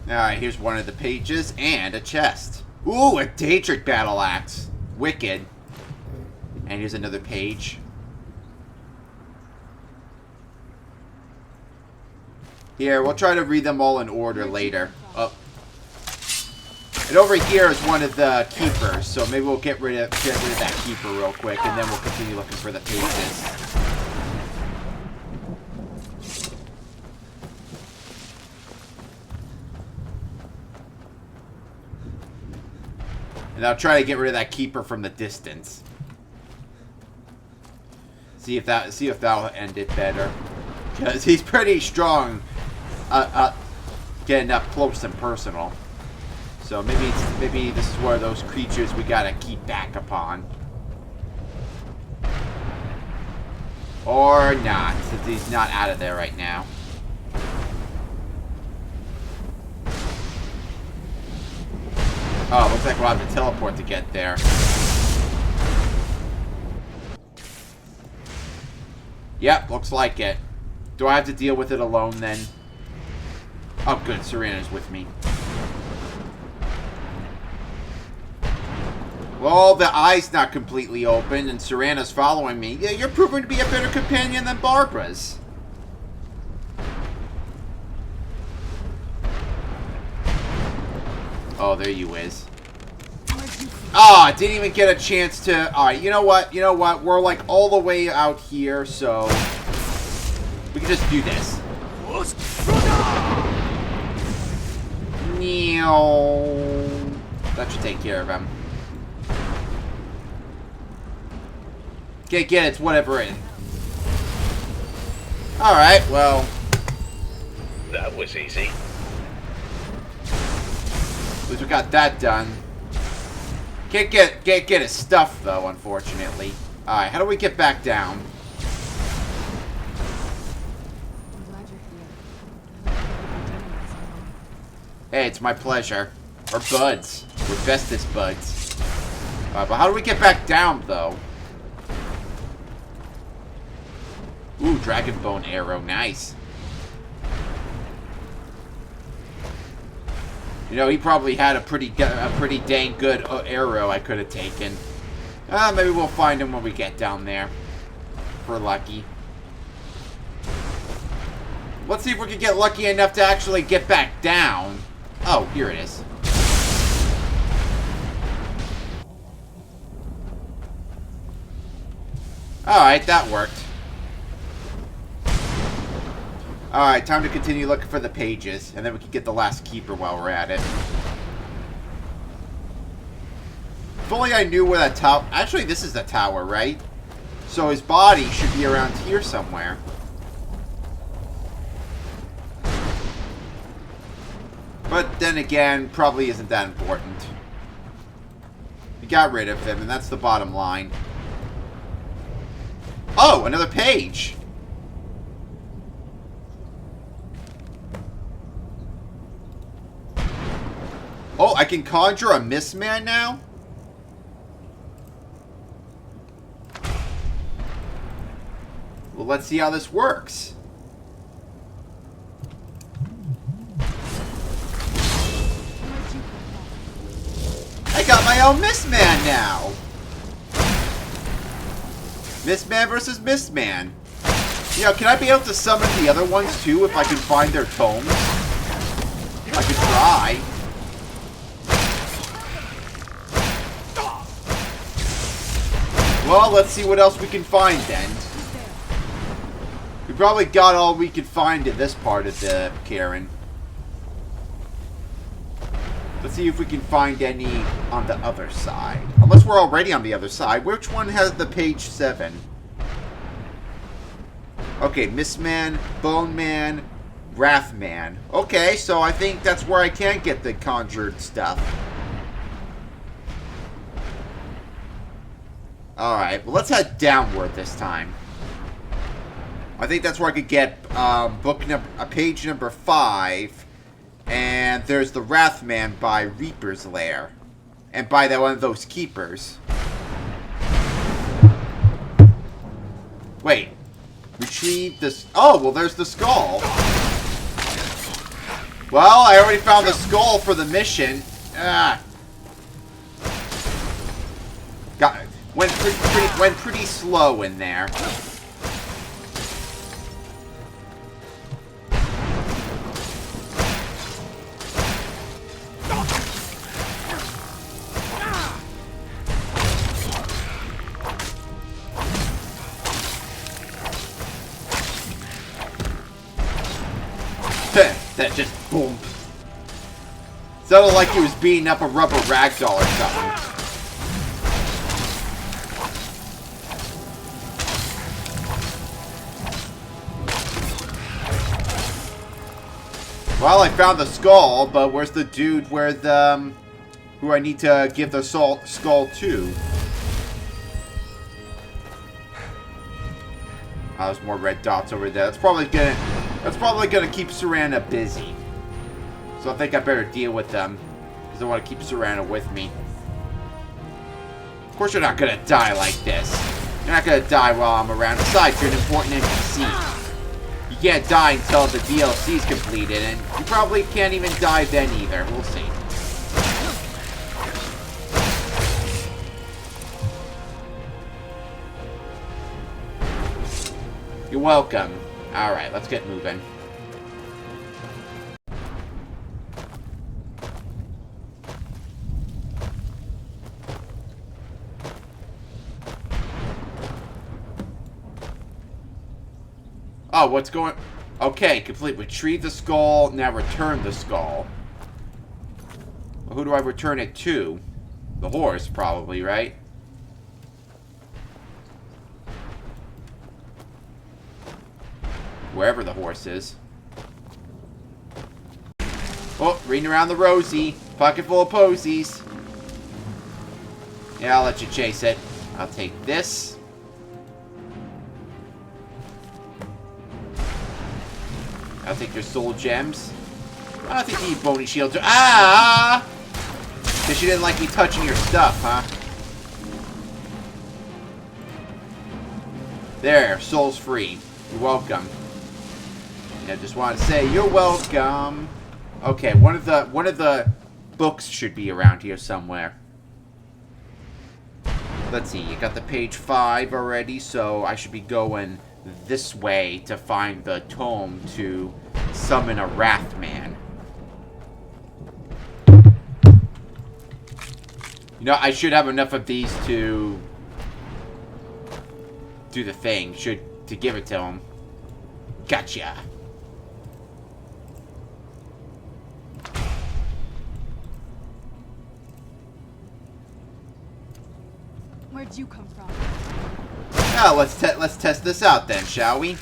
Alright, here's one of the pages, and a chest. Ooh, a Daedric battle axe. Wicked. And here's another page. Here, we'll try to read them all in order later. Oh. And over here is one of the keepers, so maybe we'll get rid of that keeper real quick, and then we'll continue looking for the pages. And I'll try to get rid of that keeper from the distance. See if that'll end it better, because he's pretty strong. Getting up close and personal. So maybe this is one of those creatures we gotta keep back upon. Or not, since he's not out of there right now. Oh, looks like we'll have to teleport to get there. Yep, looks like it. Do I have to deal with it alone then? Oh good, Serana's with me. Well, the eye's not completely open, and Serana's following me. Yeah, you're proving to be a better companion than Barbara's. Oh, there you is. Oh, I didn't even get a chance to... Alright, you know what? You know what? We're like all the way out here, so... we can just do this. That should take care of him. Get it, it's whatever it is. Alright, well. That was easy. At least we got that done. Can't get his stuff though, unfortunately. Alright, how do we get back down? I'm glad you're here. Hey, it's my pleasure. We're buds. We're bestest buds. Alright, but how do we get back down though? Ooh, dragon bone arrow, nice. You know, he probably had a pretty dang good arrow I could have taken. Maybe we'll find him when we get down there. If we're lucky. Let's see if we can get lucky enough to actually get back down. Oh, here it is. Alright, that worked. Alright, time to continue looking for the pages, and then we can get the last keeper while we're at it. If only I knew where that tower... Actually, this is the tower, right? So his body should be around here somewhere. But then again, probably isn't that important. We got rid of him, and that's the bottom line. Oh, another page! Oh, I can conjure a Mistman now? Well, let's see how this works. I got my own Mistman now. Mistman versus Mistman. You know, can I be able to summon the other ones too if I can find their tomes? I could try. Well, let's see what else we can find then. We probably got all we could find in this part of the Carin. Let's see if we can find any on the other side. Unless we're already on the other side. Which one has the page 7? Okay, Mistman, Bone Man, Wrathman. Okay, so I think that's where I can get the conjured stuff. Alright, well let's head downward this time. I think that's where I could get page number 5. And there's the Wrathman by Reaper's Lair. And by that one of those keepers. Wait. Retrieve this. Oh, well, there's the skull. Well, I already found the skull for the mission. Went pretty slow in there. That just boom. Sounded like he was beating up a rubber ragdoll or something. Well, I found the skull, but where's the dude who I need to give the skull to? Oh, there's more red dots over there. That's probably gonna keep Serana busy. So I think I better deal with them. Because I want to keep Serana with me. Of course you're not gonna die like this. You're not gonna die while I'm around. Besides, you're an important NPC. You can't die until the DLC's completed, and you probably can't even die then either. We'll see. You're welcome. Alright, let's get moving. Oh, what's going... Okay, complete. Retrieve the skull, now return the skull. Well, who do I return it to? The horse, probably, right? Wherever the horse is. Oh, reading around the rosy. Pocket full of posies. Yeah, I'll let you chase it. I'll take this. I'll take your soul gems. I don't think you need bony shields. Ah! Because you didn't like me touching your stuff, huh? There, soul's free. You're welcome. I just want to say you're welcome. Okay, one of the books should be around here somewhere. Let's see, you got the page 5 already, so I should be going this way to find the tome to summon a Wrathman. You know, I should have enough of these to do the thing, to give it to him. Gotcha. Where'd you come from? Now let's test this out then, shall we?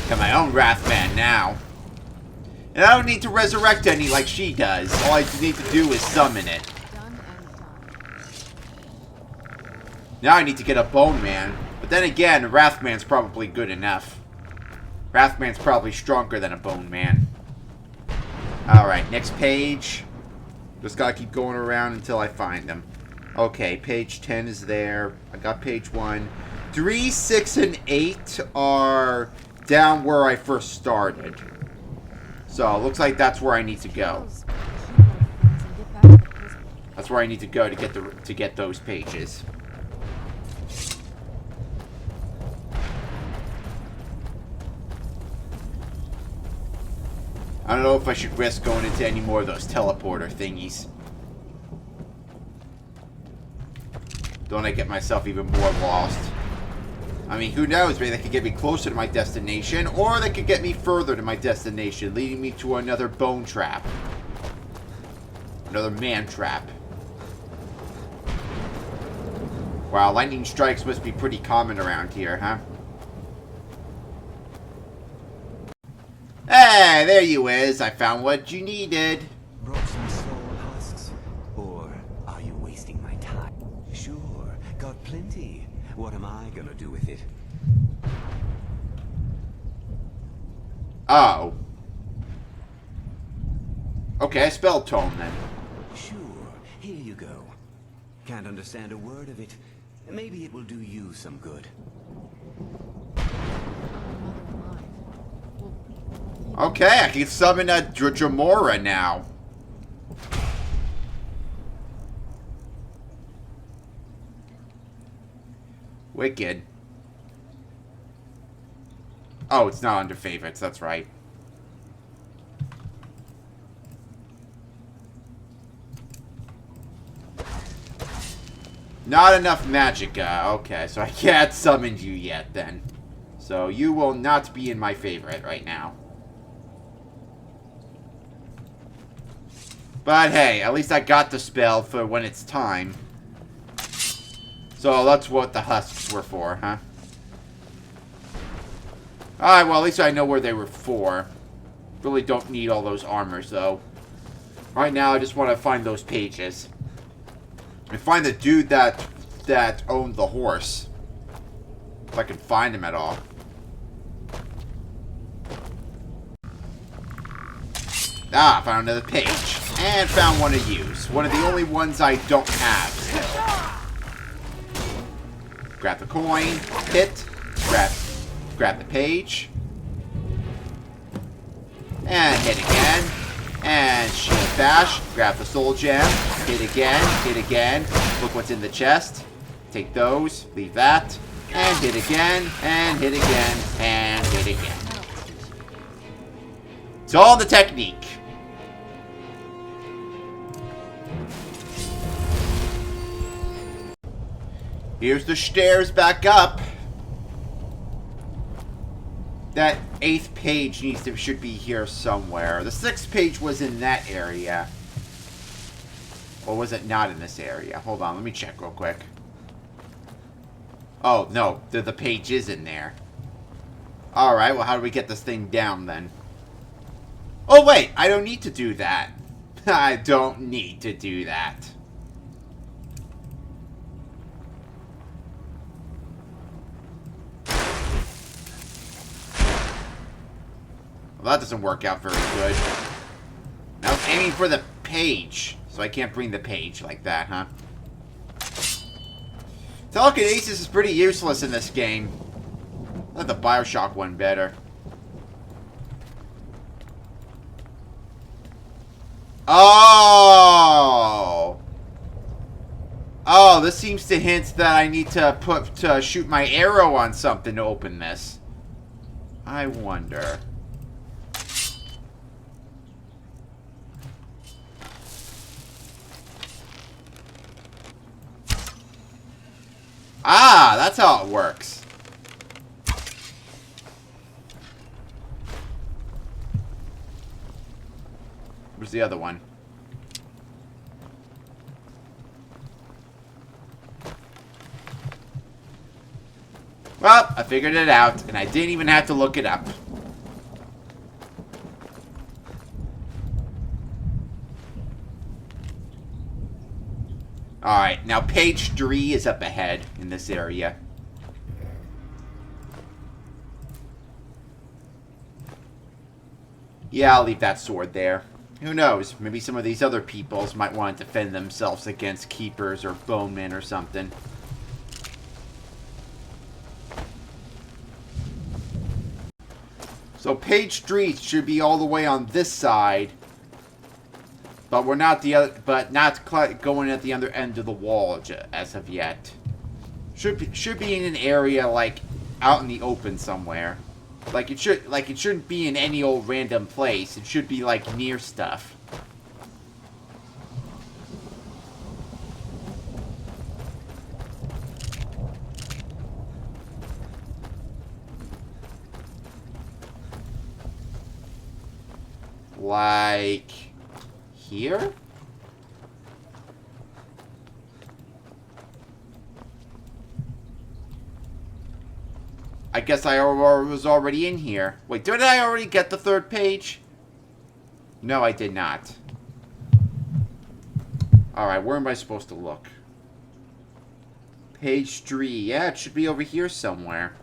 Got my own Wrathman now. And I don't need to resurrect any like she does. All I need to do is summon it. Done and done. Now I need to get a Bone Man. But then again, a Wrathman's probably good enough. Wrathman's probably stronger than a Bone Man. Alright, next page. Just gotta keep going around until I find them. Okay, page 10 is there. I got page 1. 3, 6, and 8 are down where I first started. So, it looks like that's where I need to go. Those keyboard things and get back to the prison. That's where I need to go to get those pages. I don't know if I should risk going into any more of those teleporter thingies. Don't I get myself even more lost? I mean, who knows? Maybe they could get me closer to my destination, or they could get me further to my destination, leading me to another bone trap. Another man trap. Wow, lightning strikes must be pretty common around here, huh? Hey, there you is. I found what you needed. Brought some soul husks? Or are you wasting my time? Sure, got plenty. What am I gonna do with it? Oh. Okay, spell tome then. Sure, here you go. Can't understand a word of it. Maybe it will do you some good. Okay, I can summon a Dramora now. Wicked. Oh, it's not under favorites, that's right. Not enough magicka. Okay, so I can't summon you yet then. So you will not be in my favorite right now. But hey, at least I got the spell for when it's time. So that's what the husks were for, huh? Alright, well at least I know where they were for. Really don't need all those armors though. Right now I just want to find those pages. And find the dude that owned the horse. If I can find him at all. Ah, found another page. And found one to use. One of the only ones I don't have. Grab the coin. Hit. Grab the page. And hit again. And shield bash. Grab the soul gem. Hit again. Hit again. Look what's in the chest. Take those. Leave that. And hit again. And hit again. And hit again. It's all the technique. Here's the stairs back up. That 8th page should be here somewhere. The 6th page was in that area. Or was it not in this area? Hold on, let me check real quick. Oh, no, the page is in there. Alright, well how do we get this thing down then? Oh wait, I don't need to do that. I don't need to do that. Well, that doesn't work out very good. I was aiming for the page, so I can't bring the page like that, huh? Telekinesis is pretty useless in this game. I like the Bioshock one better. Oh! Oh, this seems to hint that I need to shoot my arrow on something to open this. I wonder. Ah, that's how it works. Where's the other one? Well, I figured it out, and I didn't even have to look it up. Alright, now page 3 is up ahead in this area. Yeah, I'll leave that sword there. Who knows? Maybe some of these other peoples might want to defend themselves against keepers or bowmen or something. So page 3 should be all the way on this side. But we're not not going at the other end of the wall as of yet. Should be in an area like out in the open somewhere. Like it shouldn't be in any old random place. It should be like near stuff. Like here? I guess I was already in here. Wait, did I already get the 3rd page? No, I did not. Alright, where am I supposed to look? Page 3. Yeah, it should be over here somewhere.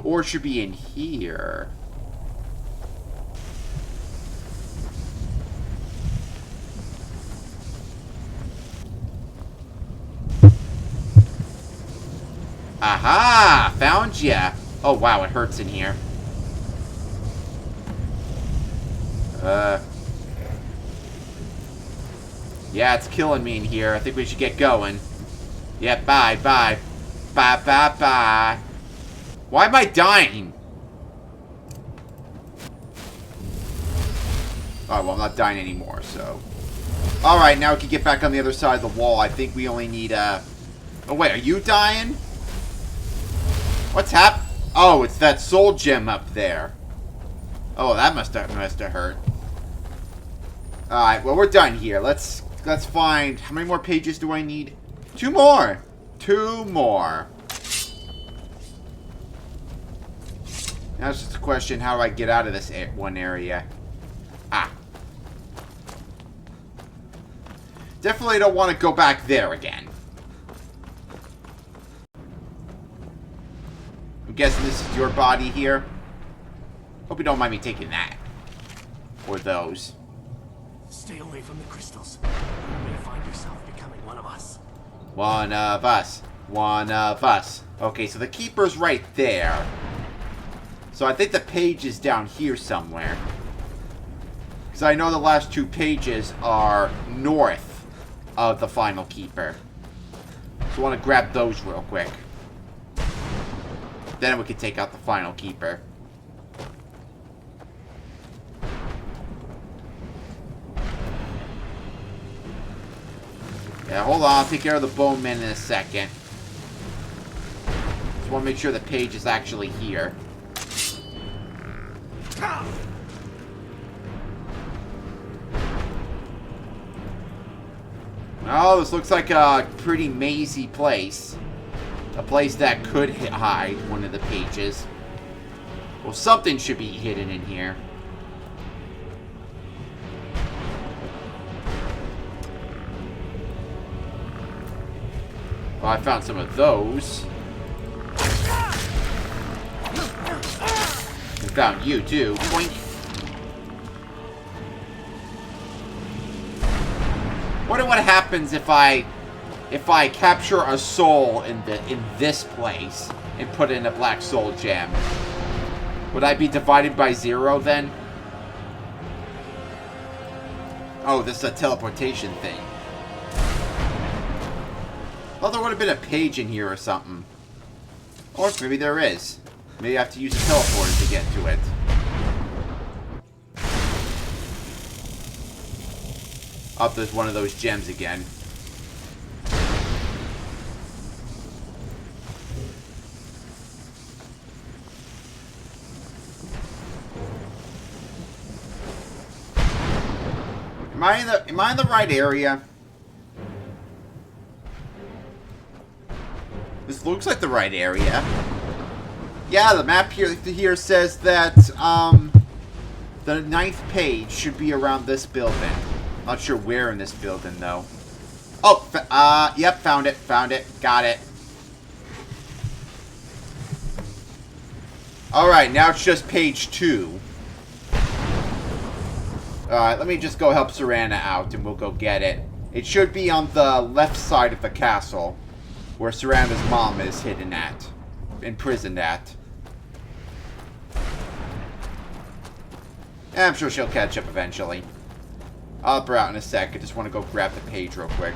Or it should be in here. Aha! Found ya! Oh wow, it hurts in here. Yeah, it's killing me in here. I think we should get going. Yeah, bye, bye. Bye, bye, bye. Why am I dying? Alright, well, I'm not dying anymore, so... Alright, now we can get back on the other side of the wall. I think we only need, Oh, wait, are you dying? What's happening? Oh, it's that soul gem up there. Oh, that must have hurt. Alright, well, we're done here. Let's find... How many more pages do I need? 2 more! 2 more. Now it's just a question, how do I get out of this one area? Ah. Definitely don't want to go back there again. I'm guessing this is your body here. Hope you don't mind me taking that. Or those. Stay away from the crystals. You may find yourself becoming one of us. One of us. One of us. Okay, so the keeper's right there. So I think the page is down here somewhere. Because I know the last 2 pages are north of the final keeper. So I want to grab those real quick. Then we can take out the final keeper. Yeah, hold on. I'll take care of the bone man in a second. Just want to make sure the page is actually here. Oh, this looks like a pretty mazy place. A place that could hide one of the pages. Well, something should be hidden in here. Well, I found some of those. I found you, too. Boink. Wonder what happens if I capture a soul in this place and put in a black soul gem. Would I be divided by 0 then? Oh, this is a teleportation thing. Well, there would have been a page in here or something. Or maybe there is. Maybe I have to use a teleporter to get to it. Oh, there's one of those gems again. Am I in the right area? This looks like the right area. Yeah, the map here says that the 9th page should be around this building. Not sure where in this building though. Oh, yep, found it, got it. Alright, now it's just page 2. Alright, let me just go help Serana out and we'll go get it. It should be on the left side of the castle, where Serana's mom is hidden at. imprison that. I'm sure she'll catch up eventually. I'll help her out in a sec. I just want to go grab the page real quick.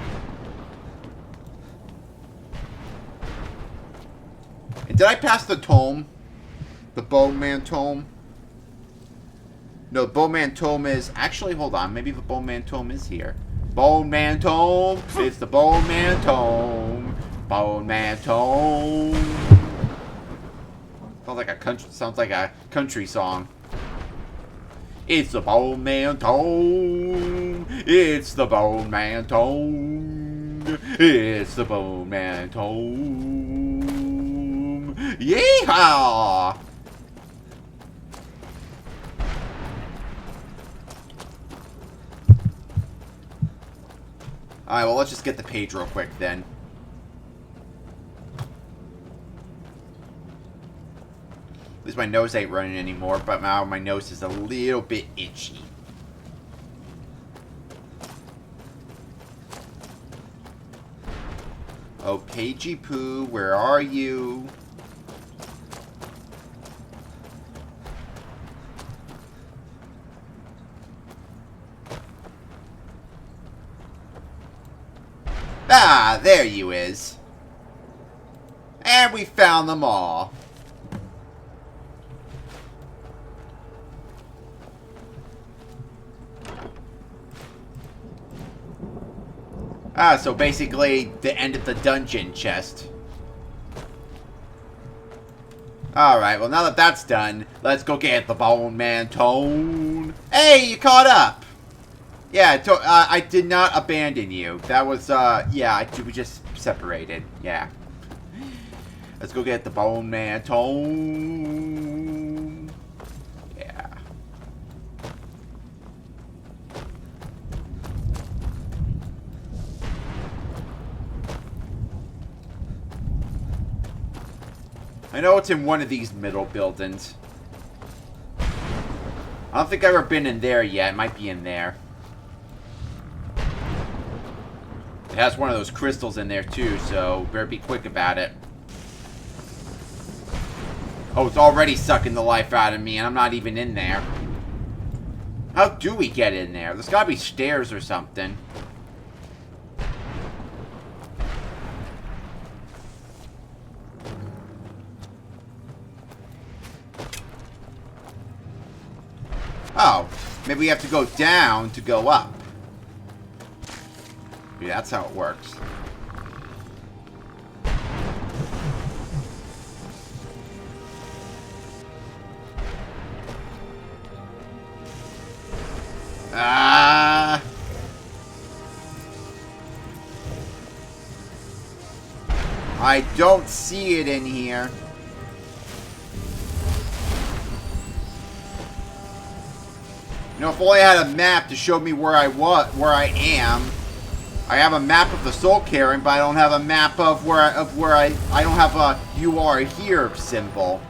And did I pass the tome? The Bone Man tome? No, the Bone Man tome is... Actually, hold on. Maybe the Bone Man tome is here. Bone Man tome! It's the Bone Man tome! Bone Man tome! Sounds like a country song. It's the Bone Man tome! It's the Bone Man tome! It's the Bone Man tome! Yeehaw! Alright, well, let's just get the page real quick, then. At least my nose ain't running anymore, but now my nose is a little bit itchy. Oh, Pagey Poo, where are you? Ah, there you is. And we found them all. Ah, so basically the end of the dungeon chest. Alright, well now that that's done, let's go get the Bone Man tome. Hey, you caught up! Yeah, I did not abandon you. That was, yeah, we just separated. Yeah. Let's go get the Bone Man tome. Yeah. I know it's in one of these middle buildings. I don't think I've ever been in there yet. It might be in there. It has one of those crystals in there too, so better be quick about it. Oh, it's already sucking the life out of me, and I'm not even in there. How do we get in there? There's gotta be stairs or something. Oh, maybe we have to go down to go up. Yeah, that's how it works. Ah! I don't see it in here. You know, if only I had a map to show me where I am. I have a map of the Soul Carin, but I don't have a map of where I don't have a "you are here" symbol.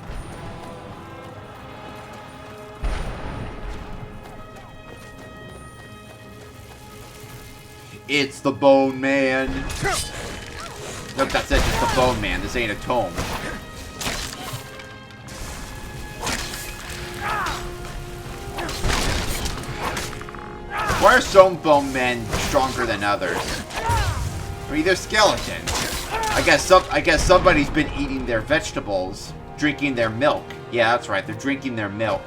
It's the Bone Man. Nope, that's it. It's the Bone Man. This ain't a tome. Why are some bone men stronger than others? I mean, they're skeletons. I guess somebody's been eating their vegetables, drinking their milk. Yeah, that's right. They're drinking their milk.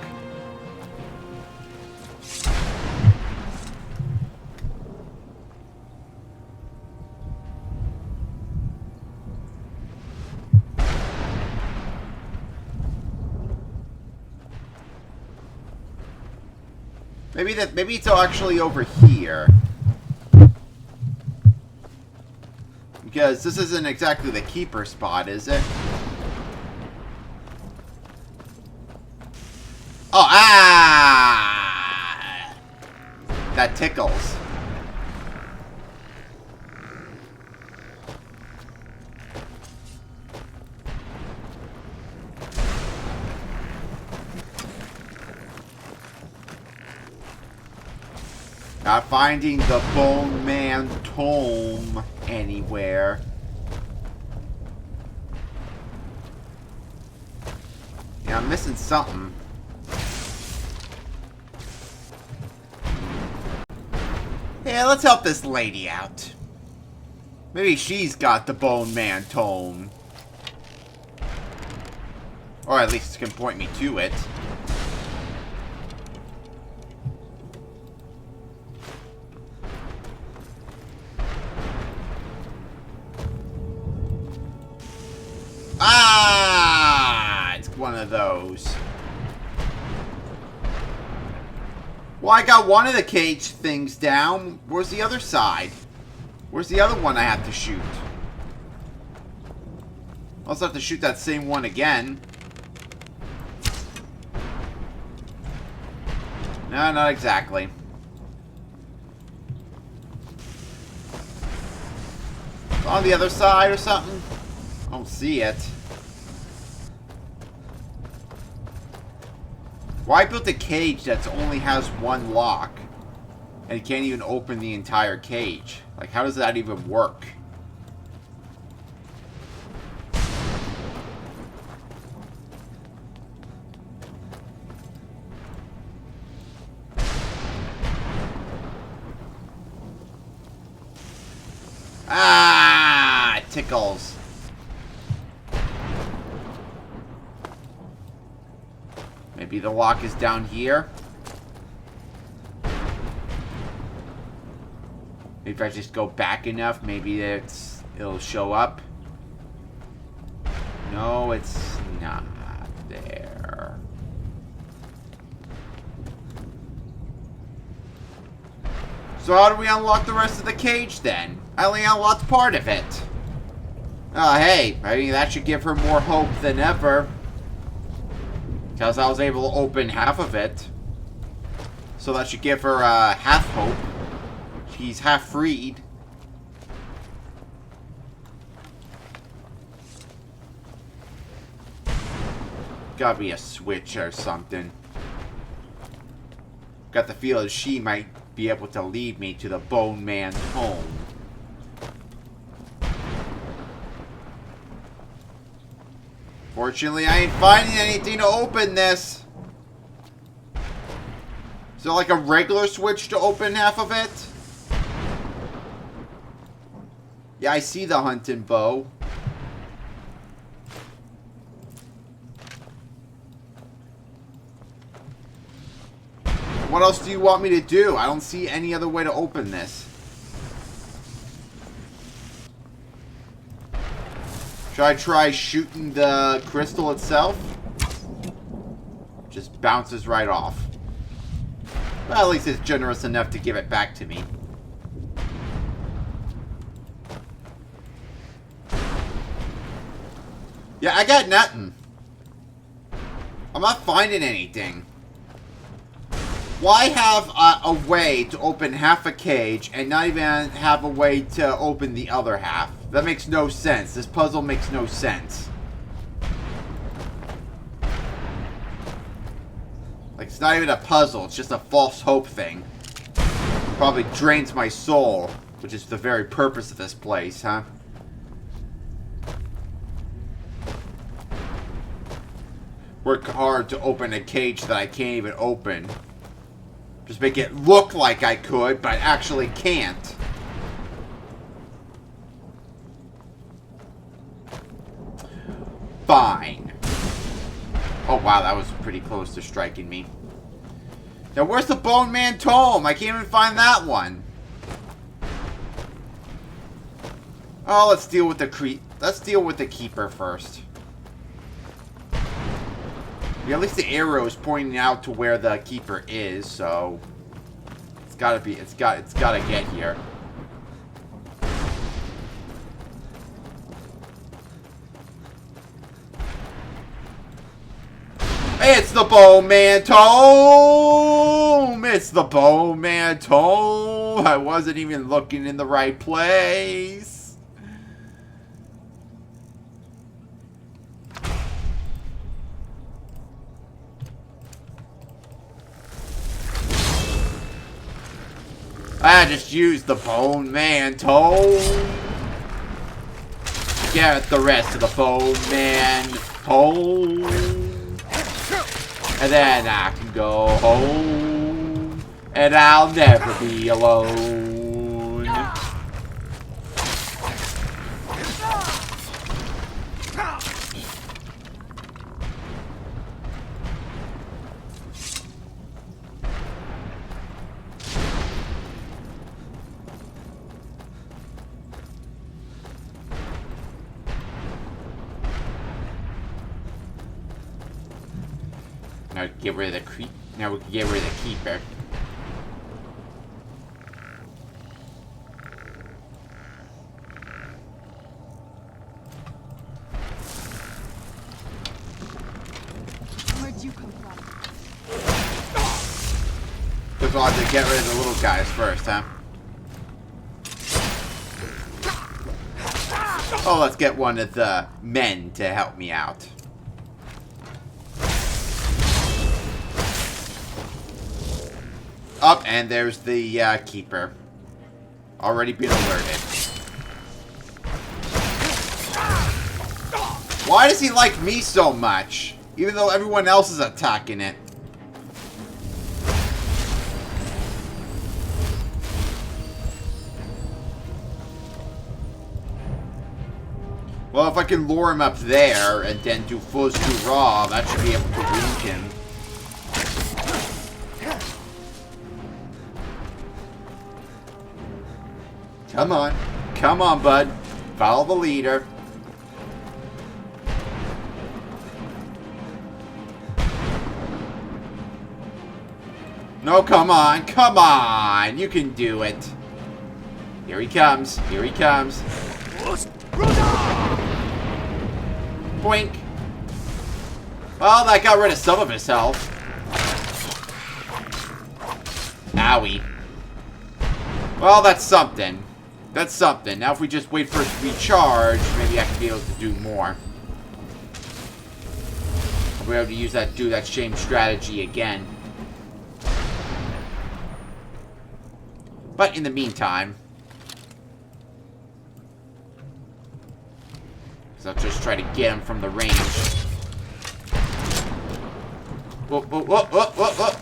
Maybe it's actually over here. Because this isn't exactly the keeper spot, is it? Oh, ah! That tickles. Not finding the Bone Man tome anywhere. Yeah, I'm missing something. Yeah, let's help this lady out. Maybe she's got the Bone Man tome. Or at least can point me to it. Ah! It's one of those. Well, I got one of the cage things down. Where's the other side? Where's the other one I have to shoot? I'll also have to shoot that same one again. No, not exactly. On the other side or something? I don't see it. Why build a cage that only has one lock? And you can't even open the entire cage? Like, how does that even work? Ah, it tickles. Maybe the lock is down here. Maybe if I just go back enough, maybe it'll show up. No, it's not there. So how do we unlock the rest of the cage then? I only unlocked part of it. Oh, hey, I mean, that should give her more hope than ever. Because I was able to open half of it. So that should give her half hope. She's half freed. Gotta be a switch or something. Got the feeling she might be able to lead me to the Bone Man's home. Fortunately, I ain't finding anything to open this. Is there like a regular switch to open half of it? Yeah, I see the hunting bow. What else do you want me to do? I don't see any other way to open this. Should I try shooting the crystal itself? Just bounces right off. Well, at least it's generous enough to give it back to me. Yeah, I got nothing. I'm not finding anything. Why have a way to open half a cage and not even have a way to open the other half? That makes no sense. This puzzle makes no sense. Like, it's not even a puzzle. It's just a false hope thing. Probably drains my soul, which is the very purpose of this place, huh? Work hard to open a cage that I can't even open. Just make it look like I could, but actually can't. Fine. Oh wow, that was pretty close to striking me. Now where's the Bone Man tome? I can't even find that one. Oh, let's deal with the keeper first. Yeah, at least the arrow is pointing out to where the keeper is, so it's gotta get here. It's the Bone Man tome! It's the Bone Man tome! I wasn't even looking in the right place. I just used the Bone Man tome. Get the rest of the Bone Man tome. And then I can go home. And I'll never be alone. Now we can get rid of the Now we can get rid of the keeper. Where'd you come from? Because we'll have to get rid of the little guys first, huh? Oh, let's get one of the men to help me out. Up, and there's the keeper. Already been alerted. Why does he like me so much? Even though everyone else is attacking it. Well, if I can lure him up there and then do fuzz to raw, that should be able to wound him. Come on. Come on, bud. Follow the leader. No, come on. Come on. You can do it. Here he comes. Here he comes. Boink. Well, that got rid of some of his health. Owie. Well, that's something. That's something. Now if we just wait for it to recharge, maybe I can be able to do more. I'll be able to use that, do that same strategy again. But in the meantime, so I'll just try to get him from the range. Whoa, whoa, whoa, whoa, whoa, whoa.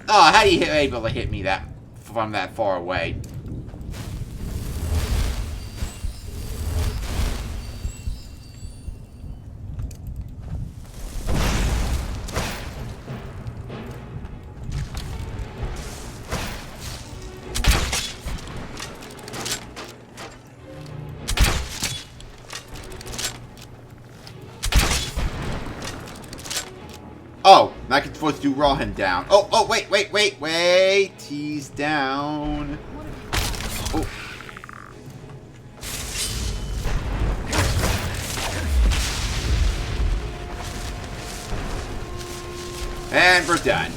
Oh, how are you able to hit me that from that far away? Oh, I can supposed to raw him down. Oh, oh, wait, wait, wait, wait. He's down. Oh. And we're done.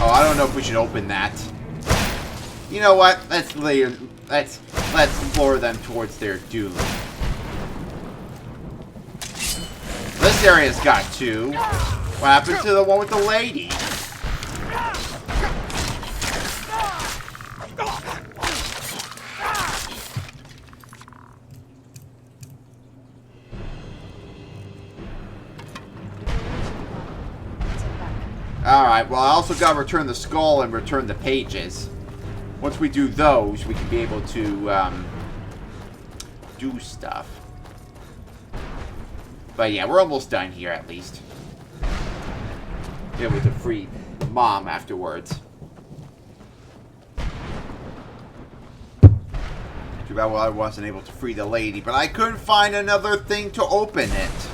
Oh, I don't know if we should open that. You know what? Let's lure them towards their doom. This area's got two. What happened to the one with the lady? Alright, well I also gotta return the skull and return the pages. Once we do those, we can be able to, do stuff. But yeah, we're almost done here at least. Be able to free the mom afterwards. Too bad I wasn't able to free the lady, but I couldn't find another thing to open it.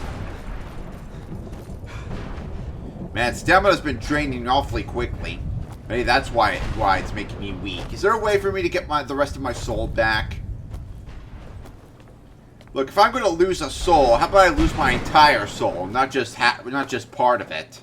Man, stamina's been draining awfully quickly. Maybe that's why it's making me weak. Is there a way for me to get the rest of my soul back? Look, if I'm going to lose a soul, how about I lose my entire soul, not just part of it?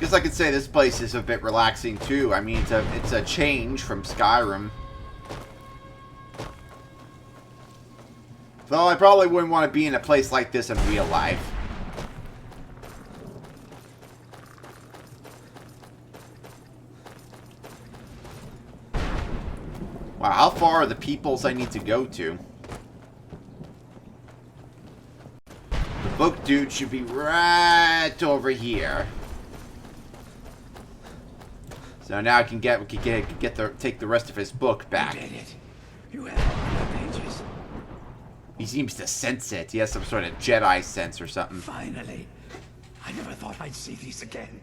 Guess I could say this place is a bit relaxing too. I mean, it's a change from Skyrim. Though I probably wouldn't want to be in a place like this in real life. Wow, how far are the peoples I need to go to? The book dude should be right over here. So now I can take the rest of his book back. You did it. You have all the pages. He seems to sense it. He has some sort of Jedi sense or something. Finally. I never thought I'd see these again.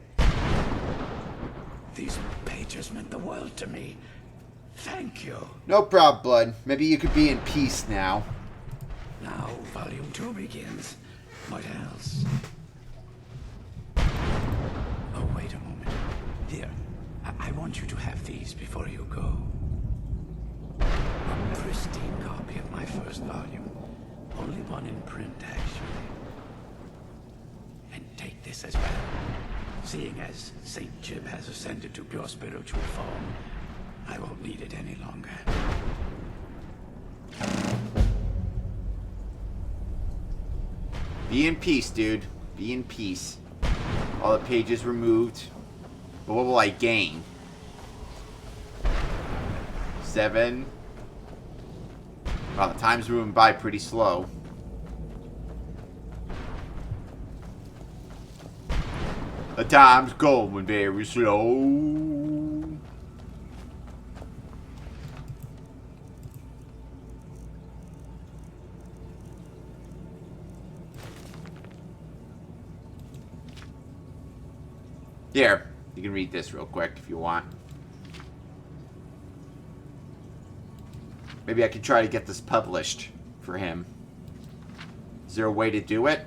These pages meant the world to me. Thank you. No problem, bud. Maybe you could be in peace now. Now, Volume 2 begins. What else? Oh, wait a moment. Here, I want you to have these before you go. A pristine copy of my first volume. Only one in print, actually. And take this as well. Seeing as St. Jib has ascended to pure spiritual form, I won't need it any longer. Be in peace, dude. Be in peace. All the pages removed. But what will I gain? 7. Wow, the time's moving by pretty slow. The time's going very slow. Here, you can read this real quick if you want. Maybe I could try to get this published for him. Is there a way to do it?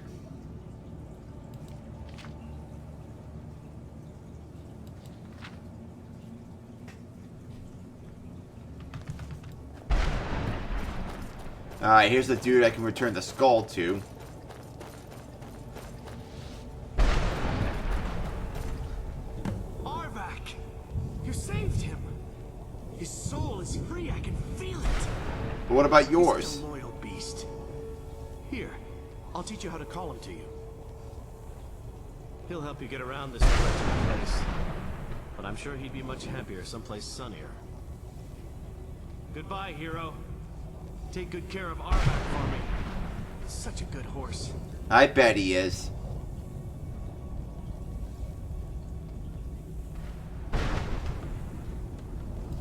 Alright, here's the dude I can return the skull to. But what about yours? He's still a loyal beast. Here, I'll teach you how to call him to you. He'll help you get around this wretched place. But I'm sure he'd be much happier someplace sunnier. Goodbye, hero. Take good care of Armak for me. It's such a good horse. I bet he is.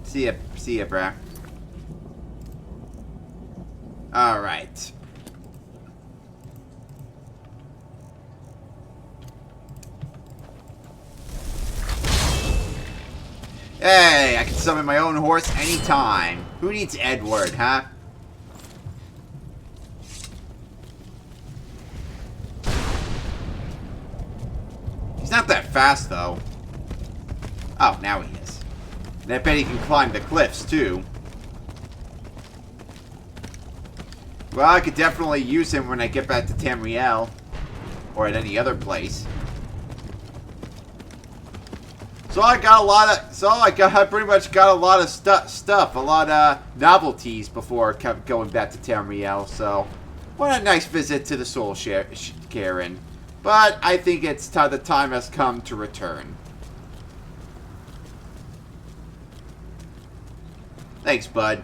See ya, brah. Alright. Hey, I can summon my own horse anytime. Who needs Edward, huh? He's not that fast, though. Oh, now he is. And I bet he can climb the cliffs, too. Well, I could definitely use him when I get back to Tamriel. Or at any other place. So I pretty much got a lot of stuff. A lot of novelties before going back to Tamriel. So, what a nice visit to the Soul Carin. But I think the time has come to return. Thanks, bud.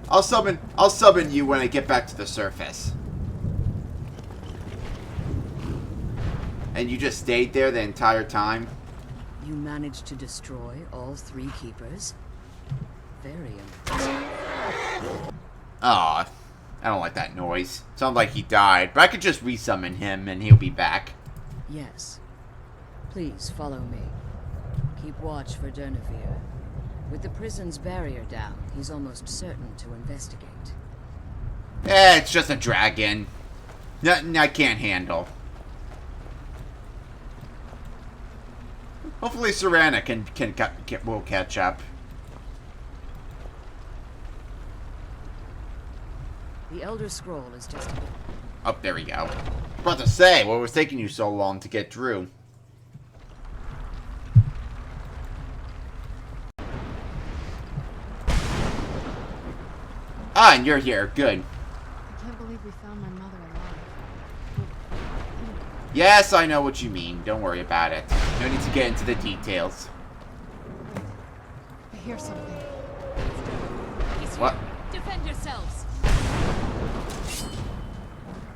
I'll summon you when I get back to the surface. And you just stayed there the entire time? You managed to destroy all 3 keepers? Very impressive. Aw, I don't like that noise. Sounds like he died, but I could just resummon him and he'll be back. Yes. Please follow me. Keep watch for Durnevere. With the prison's barrier down, he's almost certain to investigate. It's just a dragon. Nothing I can't handle. Hopefully Serana will catch up. The Elder Scroll is just... Oh, there we go. I was about to say, what was taking you so long to get through? Ah, and you're here. Good. I can't believe we found my mother alive. Yes, I know what you mean. Don't worry about it. No need to get into the details. I hear something. What? Defend yourselves.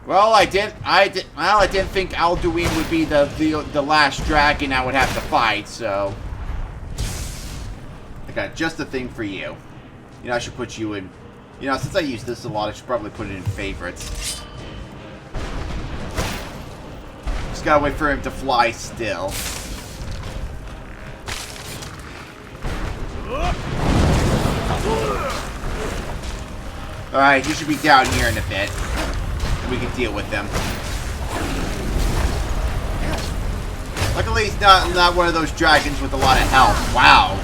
Well, I didn't think Alduin would be the last dragon I would have to fight, so I got just the thing for you. You know, I should put you in. You know, since I use this a lot, I should probably put it in favorites. Just gotta wait for him to fly still. Alright, he should be down here in a bit. And we can deal with them. Luckily, he's not one of those dragons with a lot of health. Wow.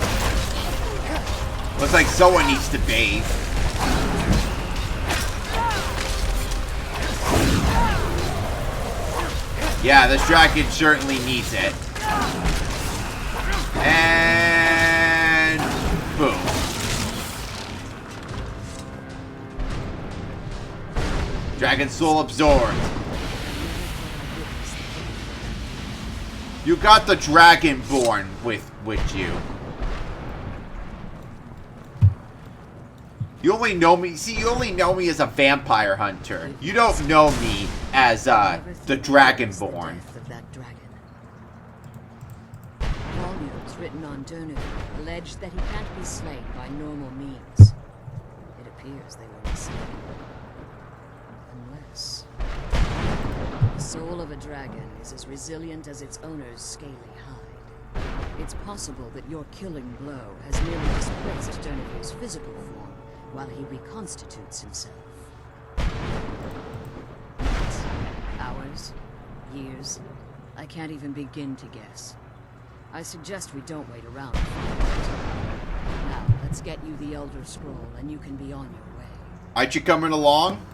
Looks like someone needs to bathe. Yeah, this dragon certainly needs it. And boom. Dragon soul absorbed. You got the Dragonborn with you. You only know me. See, you only know me as a vampire hunter. You don't know me as the Dragonborn. Of that dragon. Volumes written on Durnu allege that he can't be slain by normal means. It appears they were mistaken. Unless the soul of a dragon is as resilient as its owner's scaly hide. It's possible that your killing blow has merely displaced Durnu's physical form while he reconstitutes himself. Months, hours, years, I can't even begin to guess. I suggest we don't wait around. Now, let's get you the Elder Scroll and you can be on your way. Aren't you coming along?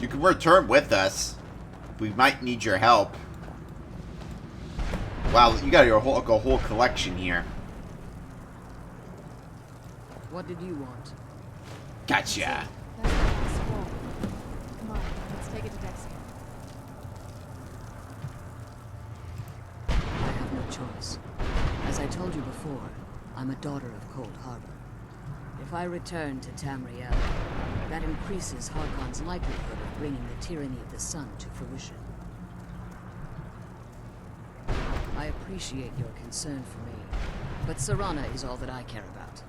You can return with us. We might need your help. Wow, you got your whole collection here. What did you want? Gotcha. That's the last scroll. Come on, let's take it to Dexia. I have no choice. As I told you before, I'm a daughter of Cold Harbor. If I return to Tamriel, that increases Harkon's likelihood of bringing the tyranny of the sun to fruition. I appreciate your concern for me, but Serana is all that I care about.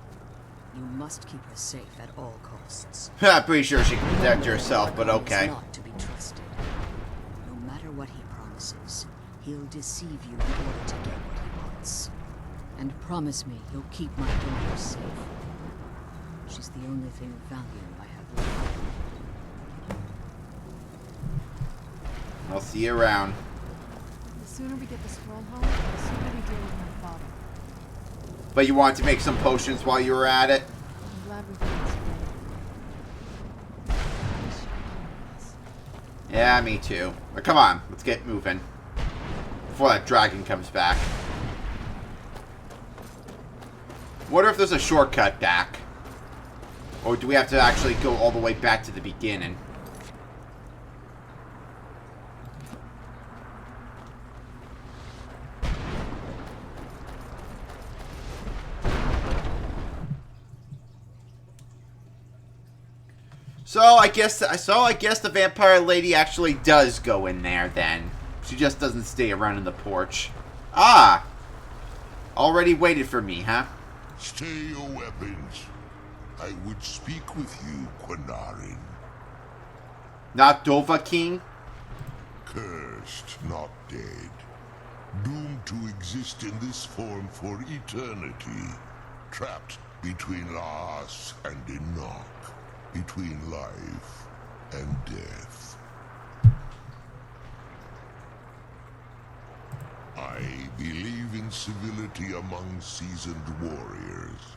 You must keep her safe at all costs. I'm pretty sure she can protect herself, but okay. He's not to be trusted. No matter what he promises, he'll deceive you in order to get what he wants. And promise me you'll keep my daughter safe. She's the only thing of value I have left. I'll see you around. The sooner we get the scroll home, the sooner we deal with my father. But you wanted to make some potions while you were at it? I'm glad we found this. Yeah, me too. But come on, let's get moving. Before that dragon comes back. Wonder if there's a shortcut back. Or do we have to actually go all the way back to the beginning? So I guess the vampire lady actually does go in there then. She just doesn't stay around in the porch. Ah! Already waited for me, huh? Stay your weapons. I would speak with you, Carin. Not Dova King? Cursed, not dead. Doomed to exist in this form for eternity. Trapped between Laas and Enoch. Between life and death. I believe in civility among seasoned warriors,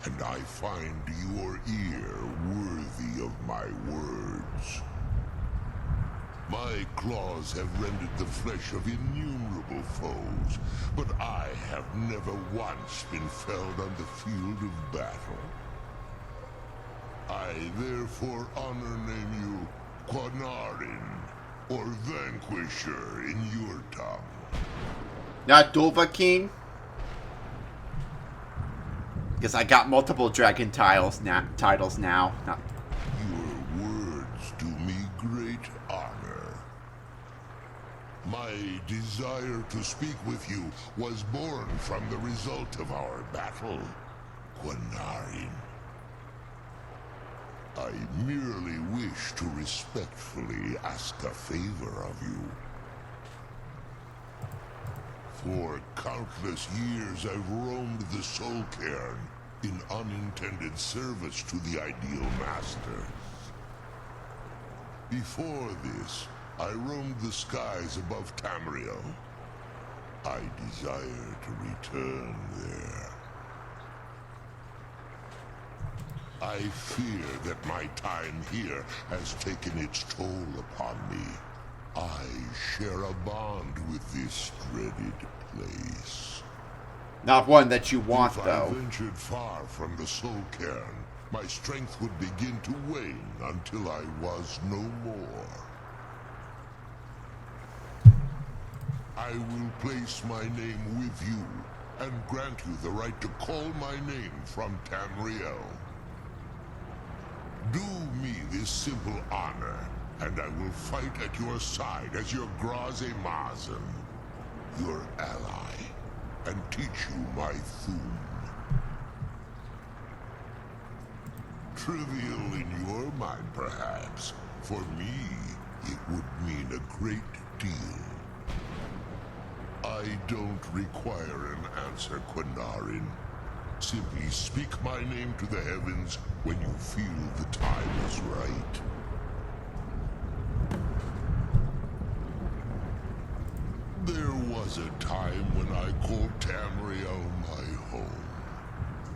and I find your ear worthy of my words. My claws have rended the flesh of innumerable foes, but I have never once been felled on the field of battle. I therefore honor name you Carin, or Vanquisher in your tongue. Not Dovahkiin? Because I got multiple dragon titles now. Not Your words do me great honor. My desire to speak with you was born from the result of our battle, Carin. I merely wish to respectfully ask a favor of you. For countless years I've roamed the Soul Cairn in unintended service to the Ideal Masters. Before this, I roamed the skies above Tamriel. I desire to return there. I fear that my time here has taken its toll upon me. I share a bond with this dreaded place. not one that you want, If though. I ventured far from the Soul Cairn, my strength would begin to wane until I was no more. I will place my name with you and grant you the right to call my name from Tamriel. Do me this simple honor, and I will fight at your side as your Graze Mazen, your ally, and teach you my Thum. Trivial in your mind, perhaps. For me, it would mean a great deal. I don't require an answer, Carin. Simply speak my name to the heavens when you feel the time is right. There was a time when I called Tamriel my home,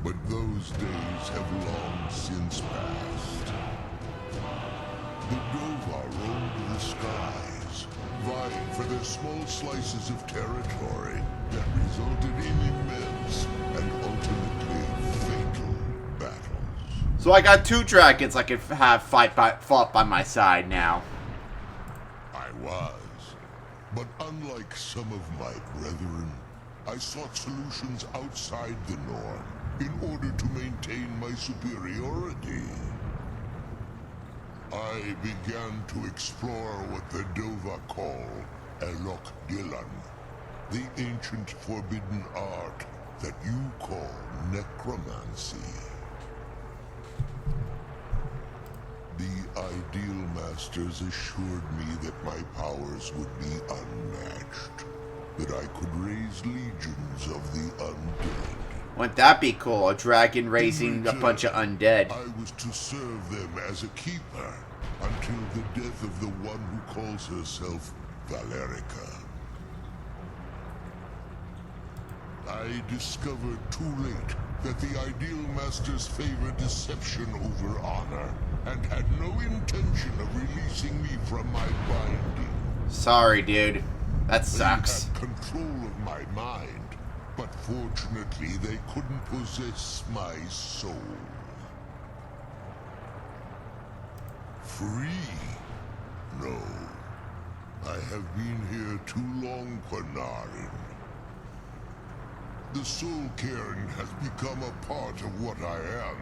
but those days have long since passed. The Dova roamed the skies, vying for their small slices of territory that resulted in immense and ultimately fatal battles. So I got 2 dragons I can have fought by my side now. I was. But unlike some of my brethren, I sought solutions outside the norm in order to maintain my superiority. I began to explore what the Dova call Elok Dylan, the ancient forbidden art that you call necromancy. The Ideal Masters assured me that my powers would be unmatched, that I could raise legions of the undead. Wouldn't that be cool? A dragon raising a bunch of undead. I was to serve them as a keeper until the death of the one who calls herself Valerica. I discovered too late that the Ideal Masters favor deception over honor, and had no intention of releasing me from my binding. Sorry, dude. That sucks. They had control of my mind, but fortunately they couldn't possess my soul. Free? No. I have been here too long, Carin. The Soul Cairn has become a part of what I am.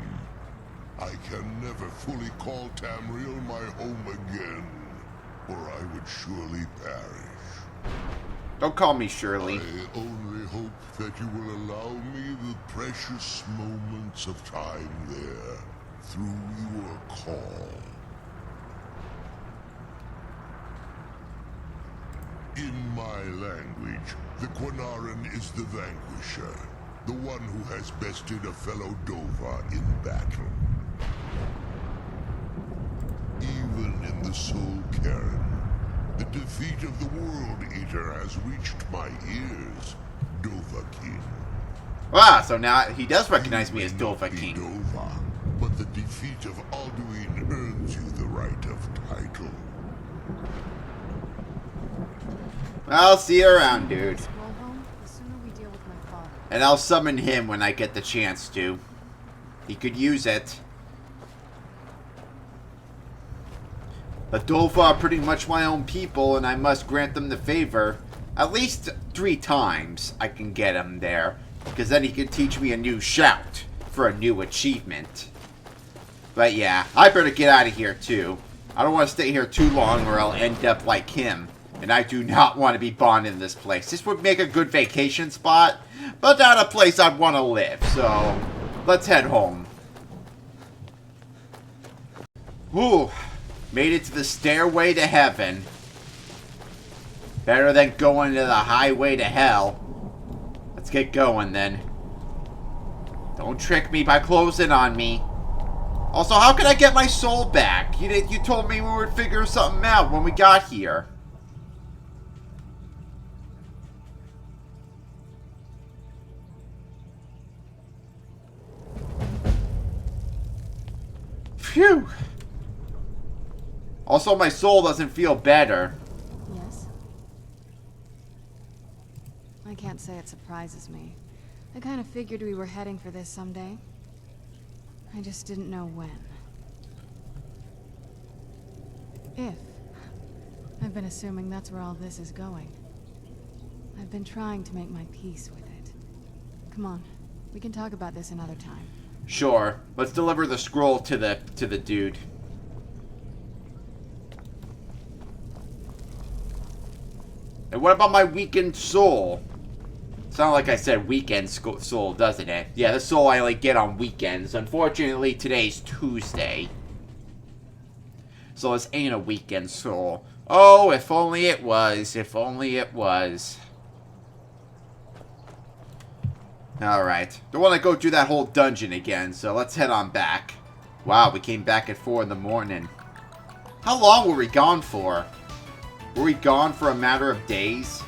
I can never fully call Tamriel my home again, or I would surely perish. Don't call me Shirley. I only hope that you will allow me the precious moments of time there, through your call. In my language, the Carin is the Vanquisher, the one who has bested a fellow Dova in battle. Even in the Soul Cairn, the defeat of the World Eater has reached my ears, Dovahkiin. Ah, so now he does recognize me as You may not be Dovahkiin. Dova, but the defeat of Alduin earns you the right of title. I'll see you around, dude. Scroll home, the sooner we deal with my father. And I'll summon him when I get the chance to. He could use it. The Dolpha are pretty much my own people, and I must grant them the favor. At least 3 times I can get him there. Because then he can teach me a new shout for a new achievement. But yeah, I better get out of here too. I don't want to stay here too long or I'll end up like him. And I do not want to be bonded in this place. This would make a good vacation spot, but not a place I'd want to live. So, let's head home. Whew. Made it to the stairway to heaven. Better than going to the highway to hell. Let's get going then. Don't trick me by closing on me. Also, how can I get my soul back? You told me we would figure something out when we got here. Phew. Also, my soul doesn't feel better. Yes? I can't say it surprises me. I kind of figured we were heading for this someday. I just didn't know when. If. I've been assuming that's where all this is going. I've been trying to make my peace with it. Come on, we can talk about this another time. Sure. Let's deliver the scroll to the dude. And what about my weakened soul? Sound like I said weekend soul, doesn't it? Yeah, the soul I only get on weekends. Unfortunately, today's Tuesday. So this ain't a weekend soul. Oh, if only it was. If only it was. Alright. Don't want to go through that whole dungeon again, so let's head on back. Wow, we came back at 4 in the morning. How long were we gone for? Were we gone for a matter of days?